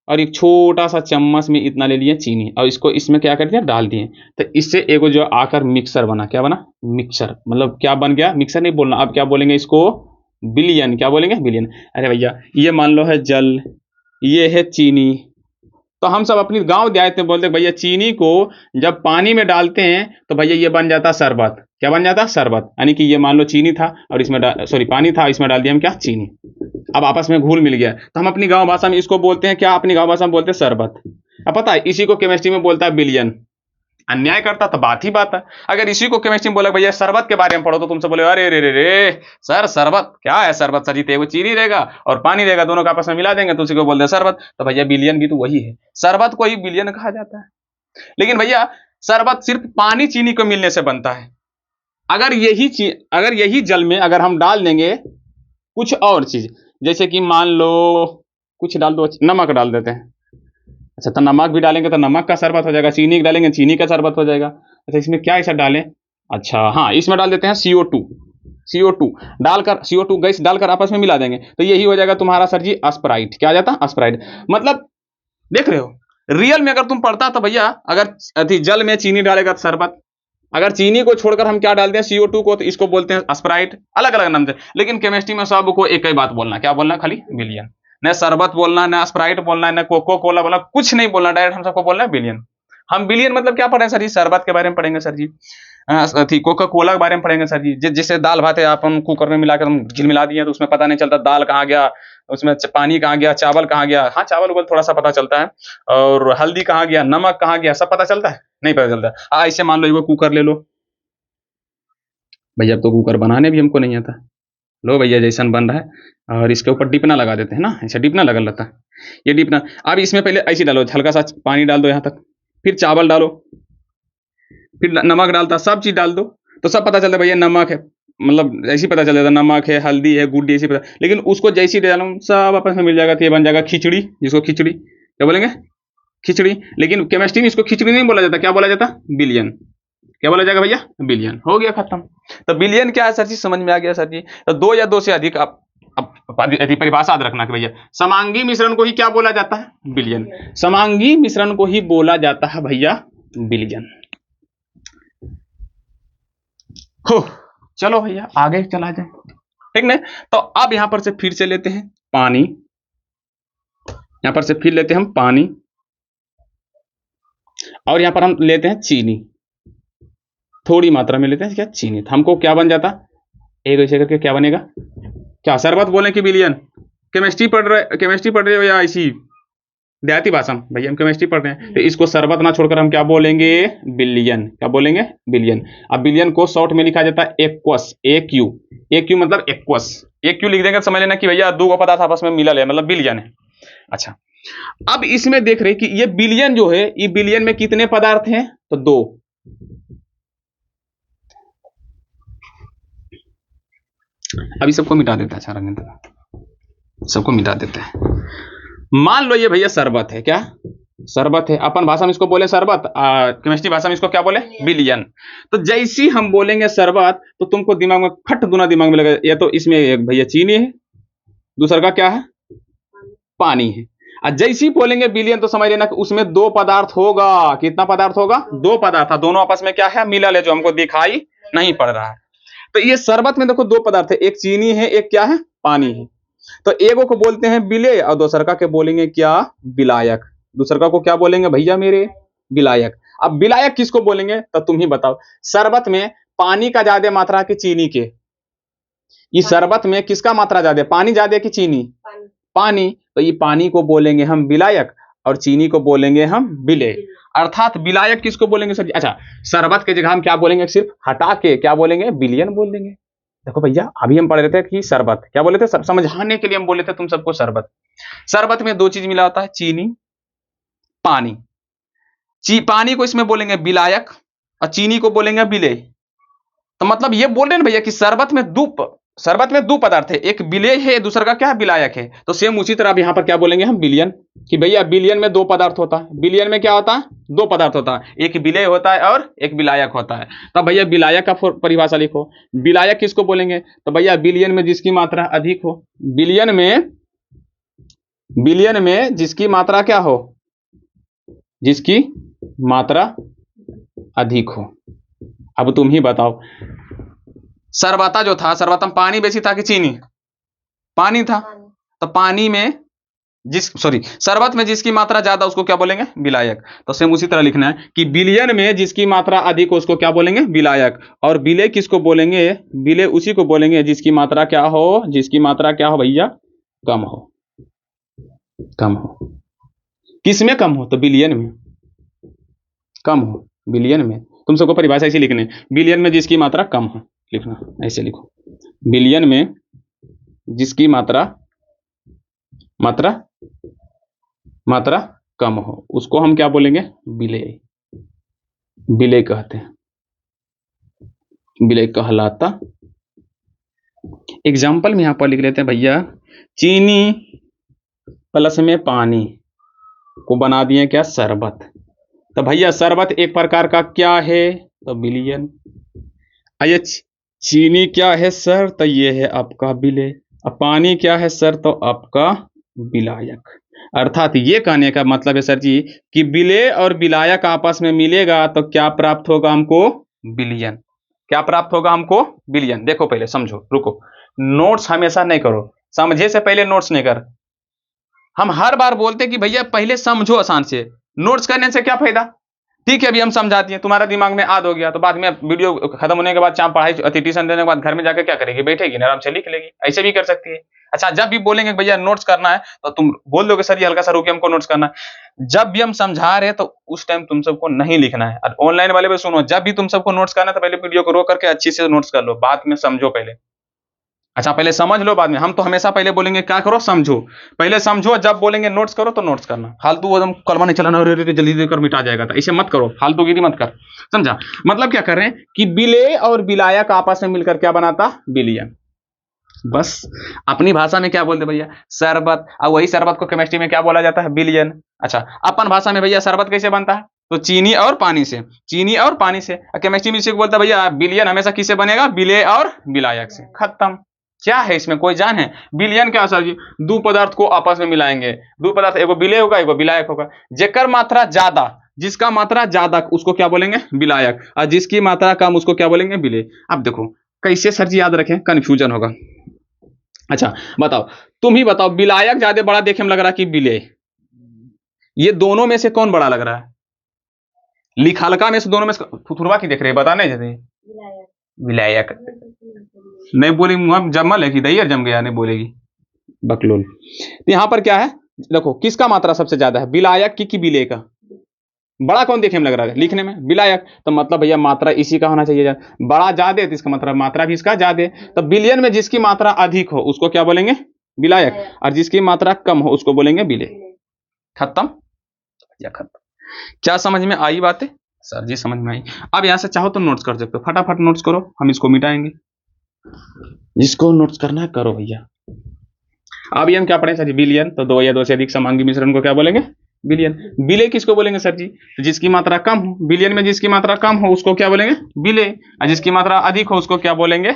और एक छोटा सा चम्मच में इतना ले लिया चीनी और इसको इसमें क्या कर दिया, डाल दिए। तो इससे एगो जो आकर मिक्सर बना, क्या बना, मिक्सर। मतलब क्या बन गया, मिक्सर नहीं बोलना, अब क्या बोलेंगे इसको, बिलियन। क्या बोलेंगे, बिलियन। अरे भैया ये मान लो है जल, ये है चीनी। तो हम सब अपनी गांव देहात में बोलते हैं भैया चीनी को जब पानी में डालते हैं तो भैया ये बन जाता शरबत। क्या बन जाता, शरबत। यानी कि ये मान लो चीनी था और इसमें सॉरी पानी था, इसमें डाल दिया हम क्या, चीनी। अब आपस में घुल मिल गया तो हम अपनी गांव भाषा में इसको बोलते हैं क्या, अपनी गांव भाषा में बोलते हैं शरबत। अब पता है इसी को केमिस्ट्री में बोलता है बिलियन। अन्याय करता तो बात ही बात है। अगर इसी को केमिस्ट्री में बोला भैया शरबत के बारे में पढ़ो तो तुमसे बोले अरे रे रे रे सर शरबत क्या है, शरबत सर जी वो चीनी रहेगा और पानी रहेगा, दोनों का आपस में मिला देंगे तो उसी को बोलते हैं शरबत। तो भैया बिलियन भी तो वही है, शरबत को ही बिलियन कहा जाता है। लेकिन भैया शरबत सिर्फ पानी चीनी को मिलने से बनता है। अगर यही जल में अगर हम डाल देंगे कुछ और चीज, जैसे कि मान लो कुछ डाल दो, नमक डाल देते हैं। अच्छा, तो नमक भी डालेंगे तो नमक का शरबत हो जाएगा, चीनी डालेंगे चीनी का शरबत हो जाएगा। अच्छा, इसमें क्या ऐसा डालें, अच्छा हाँ, इसमें डाल देते हैं CO2। CO2 डालकर, CO2 गैस डालकर आपस में मिला देंगे तो यही हो जाएगा तुम्हारा सर जी स्प्राइट। क्या आ जाता, स्प्राइट। मतलब देख रहे हो, रियल में अगर तुम पढ़ता तो भैया अगर अति जल में चीनी डालेगा तो शरबत, अगर चीनी को छोड़कर हम क्या डालते हैं CO2 को, तो इसको बोलते हैं स्प्राइट, अलग अलग नाम से। लेकिन केमिस्ट्री में सबको एक ही बात बोलना, क्या बोलना, खाली बिलियन। न शरबत बोलना, न स्प्राइट बोलना, न कोको कोला बोलना, कुछ नहीं बोलना, डायरेक्ट हम सबको बोलना है बिलियन। हम बिलियन मतलब क्या पढ़ेंगे सर जी, शरबत के बारे में पढ़ेंगे सर जी, कोका कोला के बारे में पढ़ेंगे सर जी। जैसे दाल भात है, आप हम कुकर में मिलाकर हम मिला दिए तो उसमें पता नहीं चलता दाल कहाँ गया, उसमें पानी कहाँ गया, चावल कहाँ गया। हाँ, चावल उबल थोड़ा सा पता चलता है, और हल्दी कहाँ गया, नमक कहाँ गया, सब पता चलता है, नहीं पता चलता। ऐसे मान लो कुकर ले लो भैया, अब तो कुकर बनाने भी हमको नहीं आता। लो भैया जैसन बन रहा है और इसके ऊपर डिपना लगा देते हैं ना, ऐसा डिपना लगा रहता है, ये डिपना। अब इसमें पहले ऐसे डालो, हल्का सा पानी डाल दो यहाँ तक, फिर चावल डालो, फिर नमक डालता, सब चीज डाल दो तो सब पता चलता है भैया नमक है। मतलब ऐसे पता चल जाता नमक है, हल्दी है, गुड़ ऐसे पता। लेकिन उसको जैसे डालो सब आपस में मिल जाएगा तो ये बन जाएगा खिचड़ी, जिसको खिचड़ी क्या बोलेंगे, खिचड़ी। लेकिन केमिस्ट्री में इसको खिचड़ी नहीं बोला जाता, क्या बोला जाता, बिलियन। क्या बोला जाएगा भैया, बिलियन। हो गया खत्म। तो बिलियन क्या है सर जी, समझ में आ गया सर जी। तो दो या दो से अधिक, आप परिभाषा याद रखना कि भैया समांगी मिश्रण को ही क्या बोला जाता है, बिलियन। समांगी मिश्रण को ही बोला जाता है भैया बिलियन। हो, चलो भैया आगे चला जाए, ठीक ना। तो अब यहां पर से फिर से लेते हैं पानी, यहां पर से फिर लेते हैं हम पानी, और यहां पर हम लेते हैं चीनी, थोड़ी मात्रा में लेते हैं क्या, चीनी। तो हमको क्या बन जाता, एक ऐसे करके क्या बनेगा, क्या शरबत बोलें कि बिलियन। केमिस्ट्री पढ़ रहे हो या ऐसी देहाती भाषा में, भैया हम केमिस्ट्री पढ़ रहे हैं तो इसको शरबत ना छोड़कर हम क्या बोलेंगे, बिलियन। क्या बोलेंगे, बिलियन। अब बिलियन को शॉर्ट में लिखा जाता है एक्वस, AQ। AQ मतलब एक्वस, AQ लिख देंगे तो समझ लेना कि भैया दो का पदार्थ आपस में मिला है, मतलब बिलियन है। अच्छा, अब इसमें देख रहे कि ये बिलियन जो है, ये बिलियन में कितने पदार्थ हैं, तो दो। अभी सबको मिटा देता है, अच्छा रंग सबको मिटा देते हैं। मान लो ये भैया शरबत है, क्या शरबत है, अपन भाषा में इसको बोले शरबत, केमिस्ट्री भाषा में इसको क्या बोले, बिलियन। तो जैसी हम बोलेंगे शरबत तो तुमको दिमाग में फट दुना दिमाग में लगेगा, ये तो इसमें एक भैया चीनी है, दूसरा का क्या है, पानी है। और जैसी बोलेंगे बिलियन तो समझ लेना कि उसमें दो पदार्थ होगा। कितना पदार्थ होगा, दो पदार्थ, दोनों आपस में क्या है, मिला ले, जो हमको दिखाई नहीं पड़ रहा है। तो ये शरबत में देखो दो पदार्थ है, एक चीनी है, एक क्या है, पानी है। तो एगो को बोलते हैं बिले और दूसरका के बोलेंगे क्या, बिलायक। दूसरका को क्या बोलेंगे भैया मेरे, बिलायक। अब बिलायक किसको बोलेंगे तो तुम ही बताओ। शरबत में पानी का ज्यादा मात्रा कि चीनी के, इस शरबत में किसका मात्रा ज्यादा, पानी ज्यादा कि चीनी, पानी। तो ये पानी को बोलेंगे हम बिलायक और चीनी को बोलेंगे हम बिले। अर्थात बिलायक किसको बोलेंगे सर जी, अच्छा शरबत के जगह हम क्या बोलेंगे, सिर्फ हटा के क्या बोलेंगे, बिलियन बोल देंगे। देखो भैया अभी हम पढ़ रहे थे कि शरबत, क्या बोले थे, समझाने के लिए हम बोले थे तुम सबको शरबत। शरबत में दो चीज मिला होता है, चीनी, पानी। पानी को इसमें बोलेंगे बिलायक और चीनी को बोलेंगे बिले। तो मतलब ये बोल रहे हैं भैया कि शरबत में दो पदार्थ है, एक बिले है, दूसरा का क्या है, बिलायक है। तो सेम उसी तरह अब यहाँ पर क्या बोलेंगे हम, बिलियन। कि भैया बिलियन में दो पदार्थ होता है, बिलियन में क्या होता है, दो पदार्थ होता है, एक बिले होता है और एक बिलायक होता है। तब भैया बिलायक का परिभाषा लिखो। बिलायक किसको बोलेंगे तो भैया बिलियन में जिसकी मात्रा अधिक हो, बिलियन में विलयन में जिसकी मात्रा क्या हो, जिसकी मात्रा अधिक हो। अब तुम ही बताओ, सरबता जो था, सरबता में पानी बेसी था कि चीनी? पानी था। तो पानी में शरबत में जिसकी मात्रा ज्यादा उसको क्या बोलेंगे? विलायक। तो सेम उसी तरह लिखना है कि विलयन में जिसकी मात्रा अधिक हो उसको क्या बोलेंगे? विलायक। और विलय किसको बोलेंगे? विलय उसी को बोलेंगे जिसकी मात्रा क्या हो, जिसकी मात्रा क्या हो भैया? कम हो। कम हो। किस में कम हो? तो विलयन में कम हो। विलयन में तुम सबको परिभाषा ऐसी लिखने, विलयन में जिसकी मात्रा कम हो, लिखना ऐसे लिखो, विलयन में जिसकी मात्रा मात्रा कम हो उसको हम क्या बोलेंगे? विलेय। विलेय कहते हैं, विलेय कहलाता। एग्जाम्पल में यहां पर लिख लेते हैं भैया, चीनी प्लस में पानी को बना दिए क्या? शरबत। तो भैया शरबत एक प्रकार का क्या है? तो विलयन। ये चीनी क्या है सर? तो ये है आपका विलेय। अब पानी क्या है सर? तो आपका विलायक। अर्थात ये कहने का मतलब है सर जी कि विलेय और विलायक आपस में मिलेगा तो क्या प्राप्त होगा हमको? विलयन। क्या प्राप्त होगा हमको? विलयन। देखो पहले समझो, रुको, नोट्स हमेशा नहीं करो, समझे से पहले नोट्स नहीं कर। हम हर बार बोलते कि भैया पहले समझो आसान से, नोट्स करने से क्या फायदा? ठीक है, अभी हम समझाते हैं, तुम्हारा दिमाग में याद हो गया तो बाद में वीडियो खत्म होने के बाद चाहे पढ़ाई ट्यूशन देने के बाद घर में जाकर क्या करेगी? बैठेगी ना, आराम से लिख लेगी। ऐसे भी कर सकती है। अच्छा, जब भी बोलेंगे भैया नोट्स करना है तो तुम बोल दोगे सर ये हल्का सा रुकिए हमको नोट्स करना है। जब भी हम समझा रहे हैं तो उस टाइम तुम सबको नहीं लिखना है। और ऑनलाइन वाले भी सुनो, जब भी तुम सबको नोट्स करना है तो पहले वीडियो को रोक करके अच्छी से नोट्स कर लो, बाद में समझो पहले। अच्छा, पहले समझ लो बाद में। हम तो हमेशा पहले बोलेंगे क्या करो? समझो। पहले समझो, जब बोलेंगे नोट्स करो तो नोट्स करना। फालतू एकदम कलमा नहीं चलाना, अरे जल्दी देकर मिटा जाएगा, तो ऐसे मत करो, फालतूगिरी मत कर। समझा? मतलब क्या कर रहे हैं कि विलेय और विलायक आपस में मिलकर क्या बनाता? विलयन। बस अपनी भाषा में क्या बोलते भैया? शरबत। और वही शरबत को केमिस्ट्री में क्या बोला जाता है? विलयन। अच्छा, अपन भाषा में भैया शरबत कैसे बनता है? तो चीनी और पानी से। चीनी और पानी से। केमिस्ट्री में इसी को बोलता है भैया विलयन हमेशा किससे बनेगा? विलेय और विलायक से। खत्म। क्या है इसमें कोई जान है? विलयन क्या सर जी? दो पदार्थ को आपस में मिलाएंगे, दो पदार्थ, एगो विलेय होगा एगो विलायक होगा। जेकर मात्रा ज्यादा, जिसका मात्रा ज्यादा उसको क्या बोलेंगे? विलायक। और जिसकी मात्रा कम उसको क्या बोलेंगे? विलेय। अब देखो कैसे सर जी याद रखें, कंफ्यूजन होगा। अच्छा बताओ, तुम ही बताओ, विलायक ज्यादा बड़ा देखे में लग रहा है कि विलेय? ये दोनों में से कौन बड़ा लग रहा है? लिखालका में से दोनों में से थुथुरवा की देख रहे हैं? बताने जैसे विलायक नहीं बोली, मुंह जमल है कि दही जम गया, नहीं बोलेगी बकलोल। तो यहां पर क्या है देखो, किसका मात्रा सबसे ज्यादा है? विलायक की विलेय का? बड़ा कौन देखे में लग रहा है लिखने में? विलायक। तो मतलब भैया मात्रा इसी का होना चाहिए, बड़ा ज्यादा तो इसका मतलब मात्रा भी इसका ज्यादा। तो विलयन में जिसकी मात्रा अधिक हो उसको क्या बोलेंगे? विलायक। और जिसकी मात्रा कम हो उसको बोलेंगे विलेय। खत्म या खत्म? क्या समझ में आई बातें? सर जी समझ में आई। अब यहां से चाहो तो नोट्स कर सकते हो, फटाफट नोट्स करो, हम इसको मिटाएंगे। जिसको नोट्स करना है करो भैया। अब ये हम क्या पढ़े सर जी? विलयन। तो दो या दो से अधिक समांगी मिश्रण को क्या बोलेंगे? विलयन। विलेय किसको बोलेंगे सर जी? तो जिसकी मात्रा कम हो। विलयन में जिसकी मात्रा कम हो उसको क्या बोलेंगे? विलेय। और जिसकी मात्रा अधिक हो उसको क्या बोलेंगे?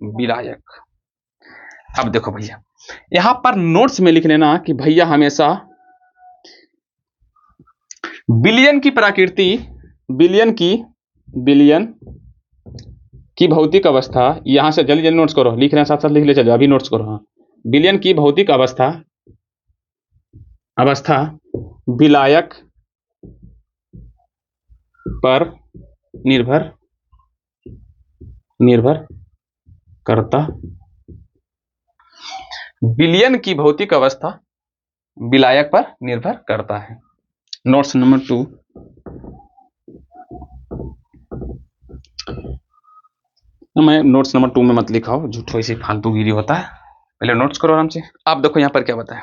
विलायक। अब देखो भैया, यहां पर नोट्स में लिख लेना कि भैया हमेशा विलयन की प्रकृति, विलयन की भौतिक अवस्था, यहां से जल्दी जल्दी नोट्स करो, लिख रहे हैं साथ साथ लिख ले चलो, अभी नोट्स करो। हाँ, विलयन की भौतिक अवस्था विलायक पर निर्भर करता। विलयन की भौतिक अवस्था विलायक पर निर्भर करता है। Notes number 2। मैं नोट्स नंबर 2 में मत लिखाओ, झूठो ऐसे फालतूगिरी होता है, पहले नोट्स करो आराम से। आप देखो यहां पर क्या बताया।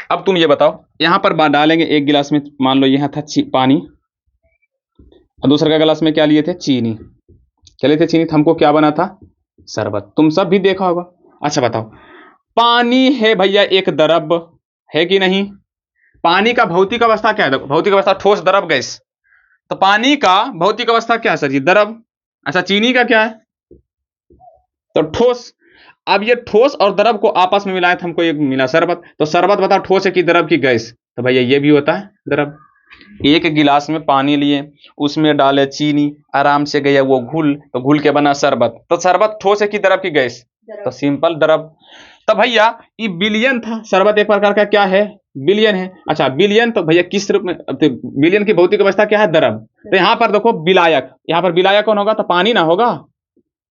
अब तुम ये बताओ, यहां पर डालेंगे एक गिलास में, मान लो यहां था पानी, और दूसरे का गिलास में क्या लिए थे? चीनी। क्या लिए थे? चीनी। हमको क्या बना था? शरबत। तुम सब भी देखा होगा। अच्छा बताओ, पानी है भैया एक द्रव, है कि नहीं? पानी का भौतिक अवस्था क्या है? देखो, भौतिक अवस्था ठोस, द्रव, गैस। तो पानी का भौतिक अवस्था क्या है सर जी? द्रव। अच्छा, चीनी का क्या है? तो ठोस। अब ये ठोस और द्रव को आपस में मिलाए तो हमको एक मिला शरबत। तो शरबत बताओ ठोस है कि द्रव की गैस? तो भैया ये भी होता है द्रव। एक गिलास में पानी लिए, उसमें डाले चीनी, आराम से गया वो घुल, तो घुल के बना शरबत। तो शरबत ठोस है कि द्रव की गैस? तो सिंपल द्रव। तो भैया ये बिलियन था, शरबत एक प्रकार का क्या है? बिलियन है। अच्छा बिलियन तो भैया किस रूप में? तो बिलियन की भौतिक अवस्था क्या है? द्रव। तो यहाँ पर देखो विलायक, यहाँ पर विलायक कौन होगा? तो पानी ना होगा।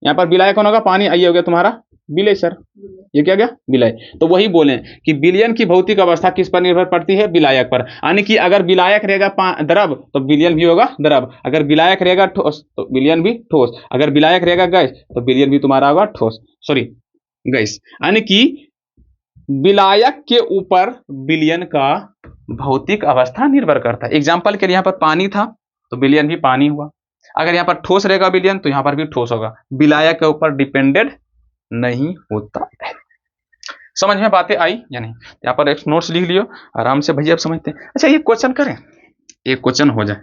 यहाँ पर विलायक कौन होगा? पानी। आइए हो गया तुम्हारा विलय सर, ये क्या गया? विलय। तो वही बोले कि विलयन की भौतिक अवस्था किस पर निर्भर पड़ती है? विलायक पर। यानी कि अगर विलायक रहेगा द्रव तो विलयन भी होगा द्रव, अगर विलायक रहेगा ठोस तो विलयन भी ठोस, अगर विलायक रहेगा गैस तो विलयन भी तुम्हारा होगा ठोस, सॉरी गैस। यानी कि विलायक के ऊपर विलयन का भौतिक अवस्था निर्भर करता है। एग्जाम्पल के लिए यहाँ पर पानी था तो विलयन भी पानी हुआ, अगर यहाँ पर ठोस रहेगा विलयन तो यहाँ पर भी ठोस होगा, विलायक के ऊपर डिपेंडेड नहीं होता है। समझ में बातें आई या नहीं? यहाँ पर एक नोट्स लिख लियो आराम से भैया, आप समझते हैं। अच्छा ये क्वेश्चन करें, एक क्वेश्चन हो जाए।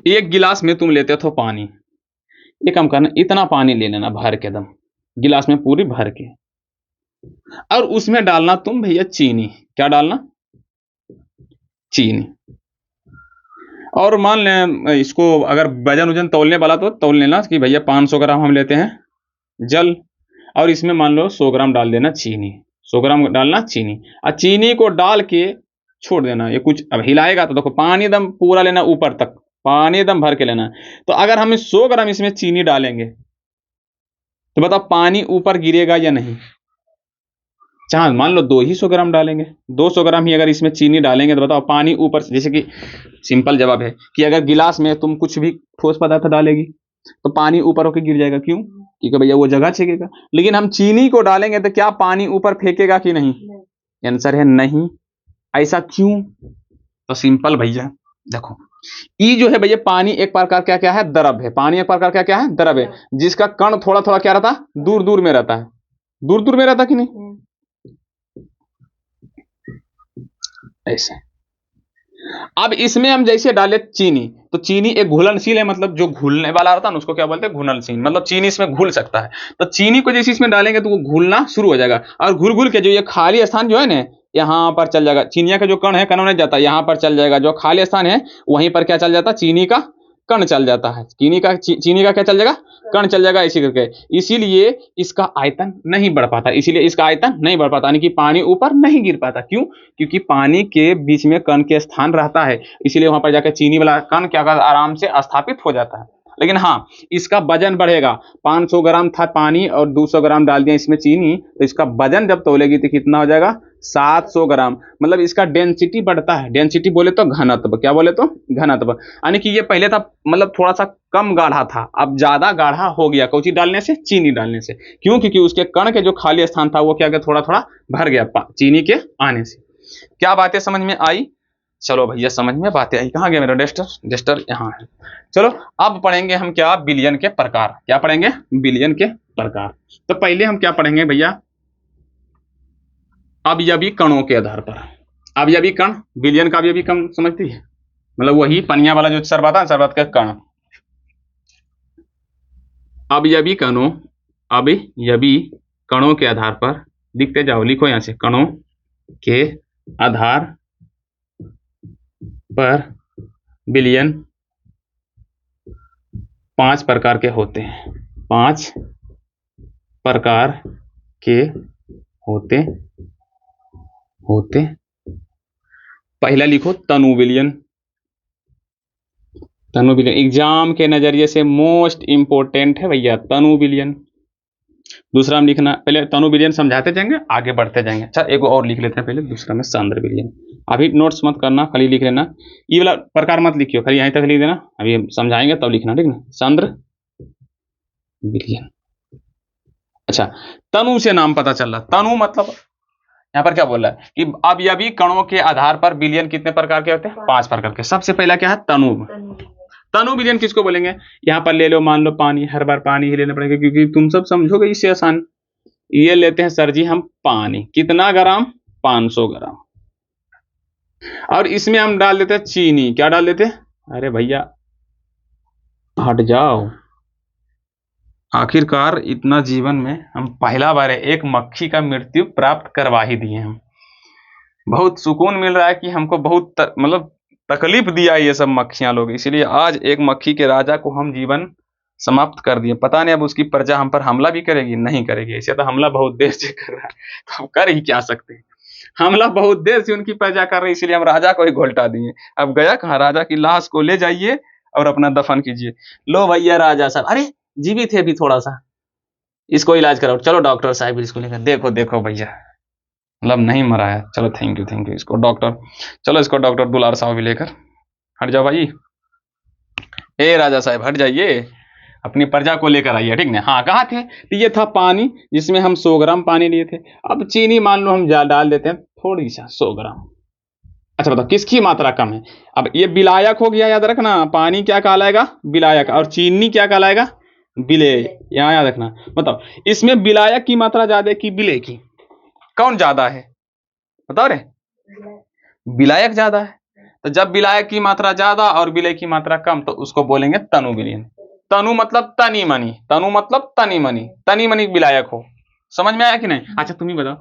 एक गिलास में तुम लेते हो पानी, एक काम करना, इतना पानी ले लेना भर के दम, गिलास में पूरी भर के, और उसमें डालना तुम भैया चीनी। क्या डालना? चीनी। और मान लें इसको अगर वजन उजन तौलने वाला तो तौल लेना कि भैया 500 ग्राम हम लेते हैं जल, और इसमें मान लो 100 ग्राम डाल देना चीनी, 100 ग्राम डालना चीनी, और चीनी को डाल के छोड़ देना। ये कुछ अब हिलाएगा तो देखो पानी एकदम पूरा लेना, ऊपर तक पानी एकदम भर के लेना। तो अगर हम 100 ग्राम इसमें चीनी डालेंगे तो बताओ पानी ऊपर गिरेगा या नहीं? चाहे मान लो 200 ग्राम डालेंगे, 200 ग्राम ही अगर इसमें चीनी डालेंगे तो बताओ पानी ऊपर, जैसे कि सिंपल जवाब है कि अगर गिलास में तुम कुछ भी ठोस पदार्थ डालेगी तो पानी ऊपर होकर गिर जाएगा। क्यों? क्योंकि भैया वो जगह छेकेगा। लेकिन हम चीनी को डालेंगे तो क्या पानी ऊपर फेंकेगा कि नहीं? आंसर है नहीं। ऐसा क्यों? तो सिंपल भैया देखो, ई जो है भैया पानी एक प्रकार क्या क्या है? द्रव है। पानी एक प्रकार क्या क्या है? द्रव है, जिसका कण थोड़ा थोड़ा क्या रहता है? दूर दूर में रहता है, दूर दूर में रहता कि नहीं? ऐसे। अब इसमें हम जैसे डाले चीनी, तो चीनी एक घुलनशील है, मतलब जो घुलने वाला होता है ना उसको क्या बोलते हैं? घुलनशील। मतलब चीनी इसमें घुल सकता है। तो चीनी को जैसे इसमें डालेंगे तो वो घुलना शुरू हो जाएगा, और घुल घुल के जो ये खाली स्थान जो है ना यहाँ पर चल जाएगा, चीनिया का जो कण है कण नहीं जाता, यहाँ पर चल जाएगा, जो खाली स्थान है वहीं पर क्या चल जाता है? चीनी का कण चल जाता है। चीनी का क्या चल जाएगा? कण चल जाएगा, इसी करके। इसीलिए इसका आयतन नहीं बढ़ पाता, इसीलिए इसका आयतन नहीं बढ़ पाता, यानी कि पानी ऊपर नहीं गिर पाता। क्यों? क्योंकि पानी के बीच में कण के स्थान रहता है, इसीलिए वहां पर जाकर चीनी वाला कण क्या कर आराम से स्थापित हो जाता है। लेकिन हाँ, इसका वजन बढ़ेगा। 500 ग्राम था पानी और 200 ग्राम डाल दिया इसमें चीनी, तो इसका वजन जब तोलेगी तो कितना हो जाएगा? 700 ग्राम। मतलब इसका डेंसिटी बढ़ता है। डेंसिटी बोले तो घनत्व, क्या बोले तो? घनत्व। यानी कि ये पहले था मतलब थोड़ा सा कम गाढ़ा था, अब ज्यादा गाढ़ा हो गया। कौची डालने से? चीनी डालने से। क्यों? क्योंकि उसके कण के जो खाली स्थान था वो क्या गया? थोड़ा थोड़ा भर गया चीनी के आने से। क्या बातें समझ में आई? चलो भैया समझ में बातें आई। कहाँ गया मेरा डेस्टर? डेस्टर यहाँ है। चलो अब पढ़ेंगे हम क्या? बिलियन के प्रकार। क्या पढ़ेंगे? बिलियन के प्रकार। तो पहले हम क्या पढ़ेंगे भैया? अवयवी कणों के आधार पर। अवयवी कण, बिलियन का अवयवी कण समझती है? मतलब वही पनिया वाला जो शरबत है, शरबत का कण। अवयवी कणों, अवयवी कणों के आधार पर लिखते जाओ, लिखो यहां से, कणों के आधार पर बिलियन 5 प्रकार के होते हैं। 5 प्रकार के होते होते पहला लिखो तनु बिलियन। तनु बिलियन एग्जाम के नजरिए से मोस्ट इंपोर्टेंट है भैया, तनु बिलियन। दूसरा हम लिखना, पहले तनु बिलियन समझाते जाएंगे, आगे बढ़ते जाएंगे। अच्छा एक और लिख लेते हैं पहले, दूसरा में सांद्र बिलियन। अभी नोट्स मत करना, खाली लिख लेना। ये वाला प्रकार मत लिखियो, खाली यहीं तक लिख देना, अभी हम समझाएंगे तब लिखना, ठीक ना? सांद्र बिलियन। अच्छा तनु से नाम पता चल रहा, तनु मतलब यहाँ पर क्या बोल रहा है कि अवयवी कणों के आधार पर बिलियन कितने प्रकार के होते हैं? 5 प्रकार के। सबसे पहला क्या है? तनु। तनु बिलियन किसको बोलेंगे? यहाँ पर ले लो, मान लो पानी, हर बार पानी ही लेना पड़ेगा क्योंकि तुम सब समझोगे इससे आसान। ये लेते हैं सर जी हम पानी, कितना ग्राम? 500 ग्राम। और इसमें हम डाल देते हैं चीनी। क्या डाल देते हैं? अरे भैया हट जाओ, आखिरकार इतना जीवन में हम पहला बार एक मक्खी का मृत्यु प्राप्त करवा ही दिए हम। बहुत सुकून मिल रहा है कि हमको बहुत मतलब तकलीफ दिया ये सब मक्खियां लोग, इसीलिए आज एक मक्खी के राजा को हम जीवन समाप्त कर दिए। पता नहीं अब उसकी प्रजा हम पर हमला भी करेगी, नहीं करेगी। ऐसे तो हमला बहुत देर से कर रहा है, तो हम कर ही क्या सकते हैं। हमला बहुत देर से उनकी प्रजा कर रही है, इसीलिए हम राजा को ही घोलटा दिए। अब गया कहाँ, राजा की लाश को ले जाइए और अपना दफन कीजिए। लो भैया राजा साहब, अरे जीवित है अभी थोड़ा सा, इसको इलाज कराओ, चलो डॉक्टर साहब इसको लेकर, देखो देखो भैया मतलब नहीं मरा है, चलो थैंक यू इसको डॉक्टर, चलो इसको डॉक्टर दुलार साहब भी लेकर, हट जाओ भाई, ए राजा साहब हट जाइए, अपनी प्रजा को लेकर आइए, ठीक ना। हाँ कहाँ थे, तो ये था पानी जिसमें हम 100 ग्राम पानी लिए थे। अब चीनी मान लो हम डाल देते हैं थोड़ी सा 100 ग्राम। अच्छा बताओ किसकी मात्रा कम है। अब ये विलायक हो गया, याद रखना, पानी क्या कहलाएगा, विलायक, और चीनी क्या कहलाएगा, विलेय। यहाँ याद रखना। बताओ इसमें विलायक की मात्रा ज्यादा है कि विलेय की, कौन ज्यादा है बताओ रे, विलायक ज्यादा है। तो जब विलायक की मात्रा ज्यादा और विलेय की मात्रा कम तो उसको बोलेंगे तनु विलयन। तनु मतलब तनी मनी, तनु मतलब तनी मनी, तनी मनी विलायक हो। समझ में आया कि नहीं। अच्छा तुम ही बताओ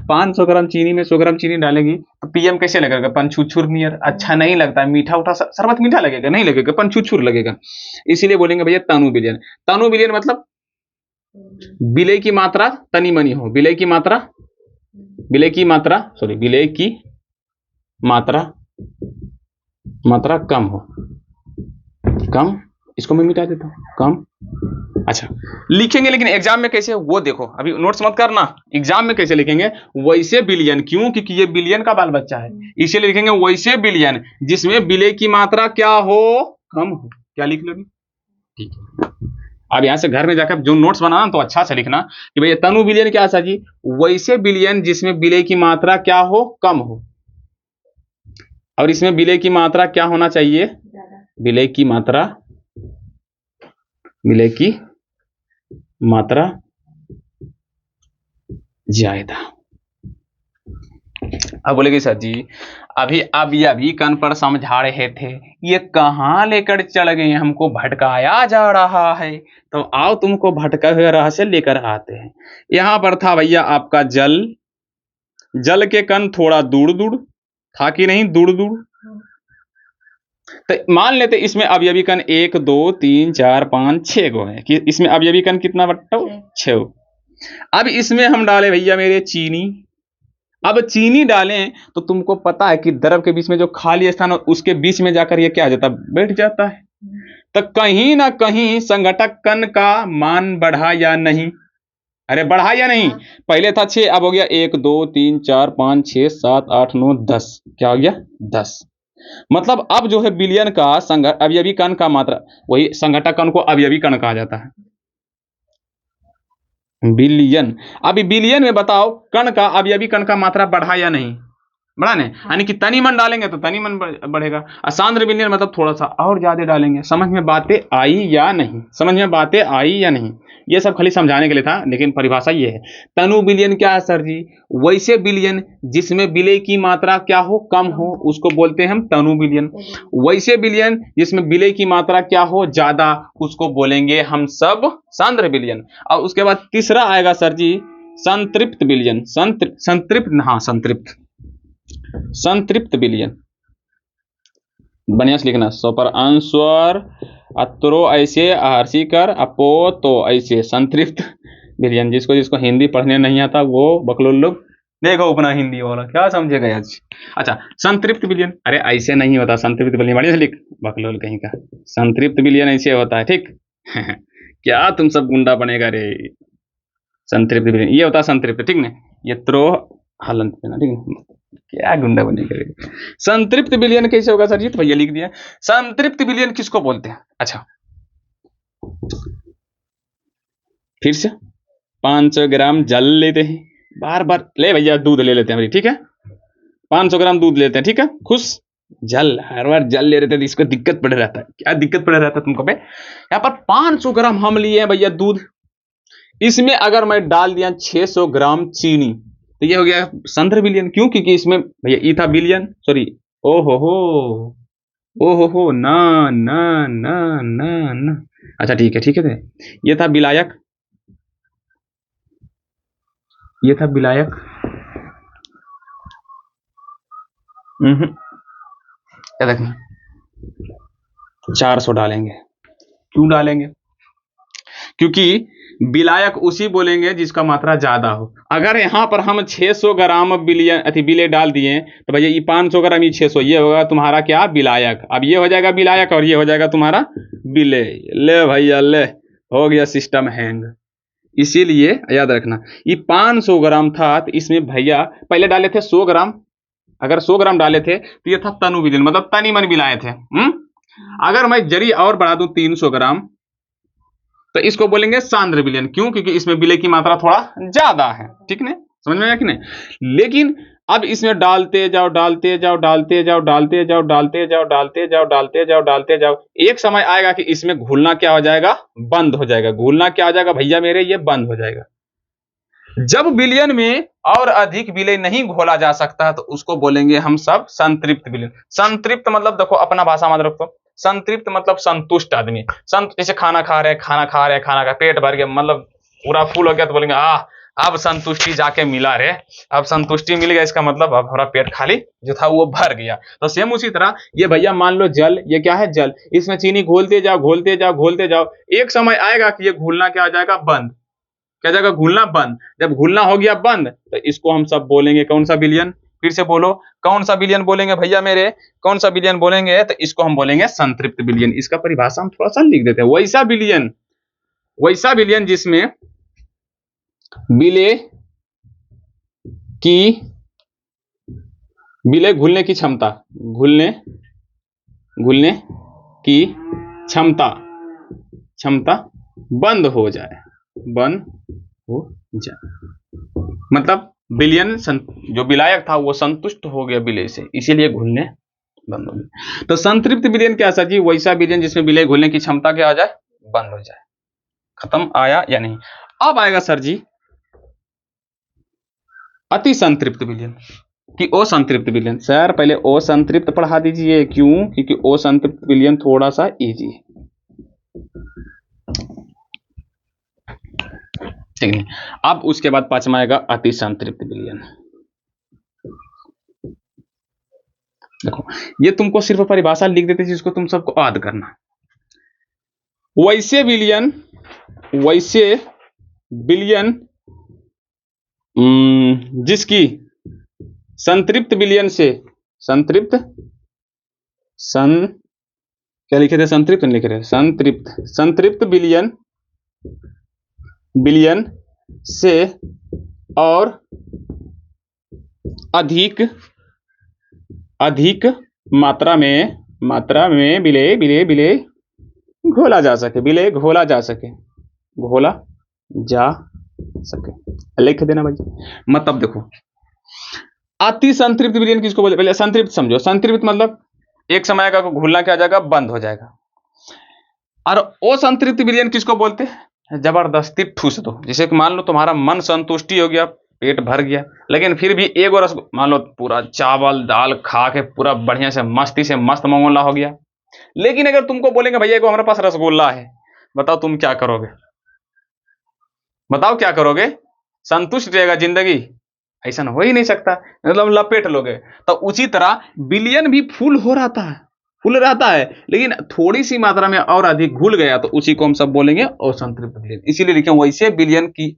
500 ग्राम चीनी में 100 ग्राम चीनी डालेगी तो पीएम कैसे लगेगा, पंछुछुर नियर, अच्छा नहीं लगता है, मीठा उठा शरबत मीठा लगेगा, नहीं लगेगा, पंछुछुर लगेगा। इसीलिए बोलेंगे भैया तनु विलयन। तनु विलयन मतलब विलेय की मात्रा तनी मनी हो, विलेय की मात्रा, विलेय की मात्रा सॉरी विलेय की मात्रा कम हो, कम, इसको मैं मिटा देता हूं, कम। अच्छा लिखेंगे लेकिन एग्जाम में कैसे वो देखो, अभी नोट्स मत करना, एग्जाम में कैसे लिखेंगे, वैसे बिलियन, क्यों, क्योंकि ये बिलियन का बाल बच्चा है, इसीलिए लिखेंगे वैसे बिलियन जिसमें विलेय की मात्रा क्या हो, कम हो। क्या लिख लोगे, ठीक है। अब यहां से घर में जाकर जो नोट्स बनाना तो अच्छा से लिखना कि भैया तनु बिलियन क्या था जी, वैसे बिलियन जिसमें विलेय की मात्रा क्या हो, कम हो। और इसमें विलेय की मात्रा क्या होना चाहिए, विलेय की मात्रा, विलेय की मात्रा ज्यादा। अब बोलेगी सर जी अभी कन पर समझा रहे थे, ये कहाँ लेकर चल गए, हमको भटकाया जा रहा है। तो आओ तुमको भटका हुए राह से लेकर आते हैं। यहां पर था भैया आपका जल, जल के कण थोड़ा दूर दूर था कि नहीं, दूर दूर। तो मान लेते इसमें अवयवी कण 1 2 3 4 5 6 गो है कि इसमें अवयवी कण कितना बट्टा, 6। अब इसमें हम डाले भैया मेरे चीनी। अब चीनी डालें तो तुमको पता है कि द्रव के बीच में जो खाली स्थान है उसके बीच में जाकर ये क्या हो जाता है, बैठ जाता है। तो कहीं ना कहीं संघटक कण का मान बढ़ा या नहीं, अरे बढ़ा या नहीं, पहले था 6 अब हो गया 1 2 3 4 5 6 7 8 9 10, क्या हो गया 10। मतलब अब जो है बिलियन का अवयवी कण का मात्रा, वही संघटक कण को अवयवी कण कहा जाता है, बिलियन। अभी बिलियन में बताओ कण का अवयवी कण का मात्रा बढ़ा या नहीं, बढ़ा नहीं, यानी कि तनी मन डालेंगे तो तनी मन बढ़ेगा। सांद्र बिलियन मतलब थोड़ा सा और ज्यादा डालेंगे। समझ में बातें आई या नहीं, समझ में बातें आई या नहीं, ये सब खाली समझाने के लिए था, लेकिन परिभाषा ये है। तनु बिलियन क्या है सर जी, वैसे बिलियन जिसमें विलेय की मात्रा क्या हो, कम हो, उसको बोलते हैं हम तनु बिलियन। वैसे बिलियन जिसमें विलेय की मात्रा क्या हो, ज्यादा, उसको बोलेंगे हम सब सांद्र बिलियन। और उसके बाद तीसरा आएगा सर जी संतृप्त बिलियन, संतृप्त बिलियन, बढ़िया से लिखना, सो पर अंस्वर अत्रो ऐसे हर्षी कर अपो तो ऐसे, संतृप्त बिलियन। जिसको हिंदी पढ़ने नहीं आता वो बकलोल लोग देखो अपना हिंदी वाला क्या समझेगा आज। अच्छा संतृप्त बिलियन, अरे ऐसे नहीं होता संतृप्त बिलियन, बढ़िया से लिख, बकलोल कहीं का, संतृप्त बिलियन ऐसे होता है, ठीक क्या तुम सब गुंडा बनेगा रे, संतृप्त बिलियन ये होता है संतृप्त, ठीक ना, ये त्रो हलन, ठीक है, क्या गुंडा बनेगा रे। संतृप्त बिलियन कैसे होगा सर जी, तो भैया लिख दिया, संतृप्त बिलियन किसको बोलते हैं। अच्छा फिर से 500 ग्राम जल लेते हैं, बार बार ले भैया दूध ले लेते हैं भाई, ठीक है 500 ग्राम दूध लेते हैं, ठीक है खुश, जल हर बार जल ले रहे थे, इसको दिक्कत पड़ रहा था, क्या दिक्कत पड़ रहा था तुमको बे, यहाँ पर 500 ग्राम हम लिए हैं भैया दूध, इसमें अगर मैं डाल दिया 600 ग्राम चीनी तो ये हो गया संतृप्त बिलियन। क्यों, क्योंकि इसमें भैया ई था बिलियन, सॉरी ओ हो ना ना ना ना ना, अच्छा ठीक है ठीक है। ये था विलायक, ये था विलायक। क्या देखना, 400 डालेंगे। क्यों डालेंगे? क्योंकि विलायक उसी बोलेंगे जिसका मात्रा ज्यादा हो। अगर यहाँ पर हम 600 ग्राम बिलियन अति बिले डाल दिए तो भैया ये 500 ग्राम, ये 600, ये होगा तुम्हारा क्या, विलायक। अब ये हो जाएगा विलायक और ये हो जाएगा तुम्हारा बिले। ले भैया ले, हो गया सिस्टम हैंग। इसीलिए याद रखना, ये 500 ग्राम था तो इसमें भैया पहले डाले थे 100 ग्राम। अगर 100 ग्राम डाले थे तो ये था तनु विलीन, मतलब तनी मन मिलाए थे। अगर मैं जरी और बढ़ा दूं 300 ग्राम तो इसको बोलेंगे सांद्र विलयन। क्यों? क्योंकि इसमें विलय की मात्रा थोड़ा ज्यादा है। ठीक है, समझ में आया कि नहीं? लेकिन अब इसमें डालते जाओ डालते जाओ डालते जाओ डालते जाओ डालते जाओ डालते जाओ डालते जाओ डालते जाओ, एक समय आएगा कि इसमें घुलना क्या हो जाएगा, बंद हो जाएगा। घुलना क्या हो जाएगा भैया मेरे, ये बंद हो जाएगा। जब विलयन में और अधिक विलय नहीं घोला जा सकता तो उसको बोलेंगे हम सब संतृप्त विलयन। संतृप्त मतलब देखो अपना भाषा में रखो, संतृप्त मतलब संतुष्ट आदमी। जैसे खाना खा रहे खाना खा रहे खाना खा पेट भर गया, मतलब पूरा फुल हो गया तो बोलेंगे अब संतुष्टि जाके मिला रे, अब संतुष्टि मिल गया, इसका मतलब अब हमारा पेट खाली जो था वो भर गया। तो सेम उसी तरह ये भैया मान लो जल, ये क्या है जल, इसमें चीनी घोलते जाओ घोलते जाओ घोलते जाओ, एक समय आएगा कि ये घुलना क्या हो जाएगा, बंद। क्या जाएगा, घुलना बंद। जब घुलना हो गया बंद तो इसको हम सब बोलेंगे कौन सा विलयन, फिर से बोलो कौन सा विलयन बोलेंगे भैया मेरे, कौन सा विलयन बोलेंगे, तो इसको हम बोलेंगे संतृप्त विलयन। इसका परिभाषा हम थोड़ा सा लिख देते हैं, वैसा विलयन, वैसा विलयन जिसमें विलय की विलय घुलने की क्षमता, घुलने घुलने की क्षमता क्षमता बंद हो जाए, बंद हो जाए। मतलब विलयन जो विलायक था वो संतुष्ट हो गया विलय से, इसीलिए घुलने बंद हो गया। तो संतृप्त विलयन क्या सर जी, वैसा विलयन जिसमें विलय घुलने की क्षमता क्या हो जाए, बंद हो जाए। खत्म, आया या नहीं? अब आएगा सर जी अति संतृप्त विलयन कि असंतृप्त विलयन। सर पहले असंतृप्त पढ़ा दीजिए, क्यों? क्योंकि असंतृप्त विलयन थोड़ा सा इजी है। ठीक है, अब उसके बाद पांचवा आएगा अति संतृप्त विलयन। देखो ये तुमको सिर्फ परिभाषा लिख देते जिसको तुम सबको याद करना। वैसे विलयन, वैसे विलयन जिसकी संतृप्त विलयन से, संतृप्त क्या लिखे थे, संतृप्त नहीं लिख रहे, संतृप्त, संतृप्त विलयन विलयन से और अधिक अधिक मात्रा में विलय विलय विलय घोला जा सके, विलय घोला जा सके, घोला जा सके, लिख देना भाई। मतलब देखो अति संतृप्त विलयन किसको बोले, पहले संतृप्त समझो। संतृप्त मतलब एक समय का घुलना क्या जाएगा, बंद हो जाएगा। और असंतृप्त विलयन किसको बोलते हैं, जबरदस्ती ठूस दो। जैसे कि मान लो तुम्हारा मन संतुष्टि हो गया, पेट भर गया, लेकिन फिर भी एक रस, मान लो पूरा चावल दाल खा के पूरा बढ़िया से मस्ती से मस्त मंगोला हो गया, लेकिन अगर तुमको बोलेंगे भैया को हमारे पास रसगुल्ला है, बताओ तुम क्या करोगे, बताओ क्या करोगे? संतुष्ट रहेगा जिंदगी? ऐसा हो ही नहीं सकता, मतलब लपेट लोगे। तो उसी तरह विलयन भी फुल हो रहता है, फुल रहता है, लेकिन थोड़ी सी मात्रा में और अधिक घुल गया तो उसी को हम सब बोलेंगे असंतृप्त विलयन। इसीलिए लिखे वैसे विलयन की,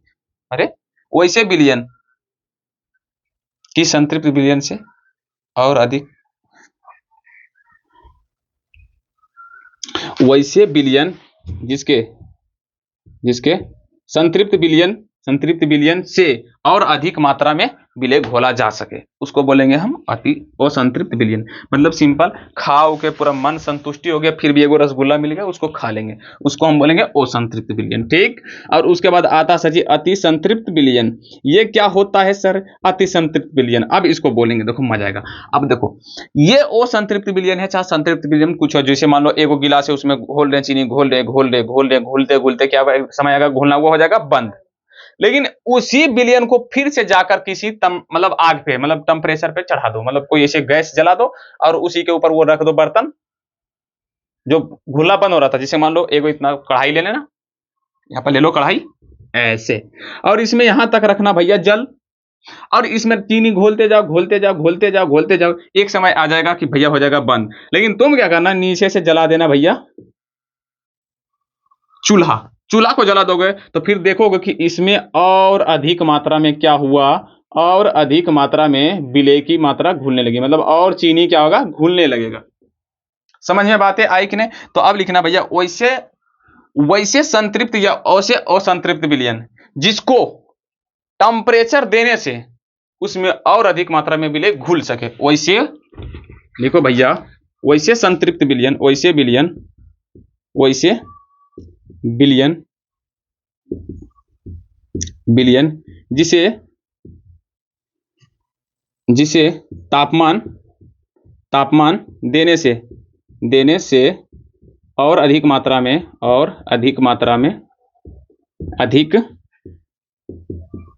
अरे वैसे विलयन की संतृप्त विलयन से और अधिक, वैसे विलयन जिसके जिसके संतृप्त विलयन से और अधिक मात्रा में विलय घोला जा सके, उसको बोलेंगे हम अति असंतृप्त विलयन। मतलब सिंपल, खाओ के पूरा मन संतुष्टि हो गया, फिर भी एगो रसगुल्ला मिल गया, उसको खा लेंगे, उसको हम बोलेंगे असंतृप्त विलयन। ठीक। और उसके बाद आता सर जी अति संतृप्त विलयन। ये क्या होता है सर, अति संतृप्त विलयन? अब इसको बोलेंगे, देखो मजा आएगा। अब देखो ये असंतृप्त विलयन है, चाहे संतृप्त विलयन कुछ हो। जैसे मान लो एगो गिलास है, उसमें घोल रहे चीनी, घोल रहे घोलते घोलते क्या समय आएगा, घोलना वो हो जाएगा बंद। लेकिन उसी विलयन को फिर से जाकर किसी मतलब आग पे, मतलब टेम्परेचर पे चढ़ा दो, मतलब कोई ऐसे गैस जला दो और उसी के ऊपर वो रख दो बर्तन, जो घुलापन हो रहा था, जैसे मान लो एक इतना कढ़ाई ले लेना, यहाँ पर ले लो कढ़ाई ऐसे, और इसमें यहां तक रखना भैया जल, और इसमें चीनी घोलते जाओ घोलते जाओ घोलते जाओ घोलते जाओ, एक समय आ जाएगा कि भैया हो जाएगा बंद। लेकिन तुम क्या करना, नीचे से जला देना भैया चूल्हा, चूल्हा को जला दोगे तो फिर देखोगे कि इसमें और अधिक मात्रा में क्या हुआ, और अधिक मात्रा में विलेय की मात्रा घुलने लगी, मतलब और चीनी क्या होगा, घुलने लगेगा। समझ में बातें आई कि नहीं? तो अब लिखना भैया वैसे वैसे संतृप्त या वैसे असंतृप्त विलयन जिसको टेम्परेचर देने से उसमें और अधिक मात्रा में विलेय घुल सके, वैसे लिखो भैया, वैसे संतृप्त विलयन, वैसे विलयन, वैसे विलयन, विलयन जिसे जिसे तापमान तापमान देने से और अधिक मात्रा में अधिक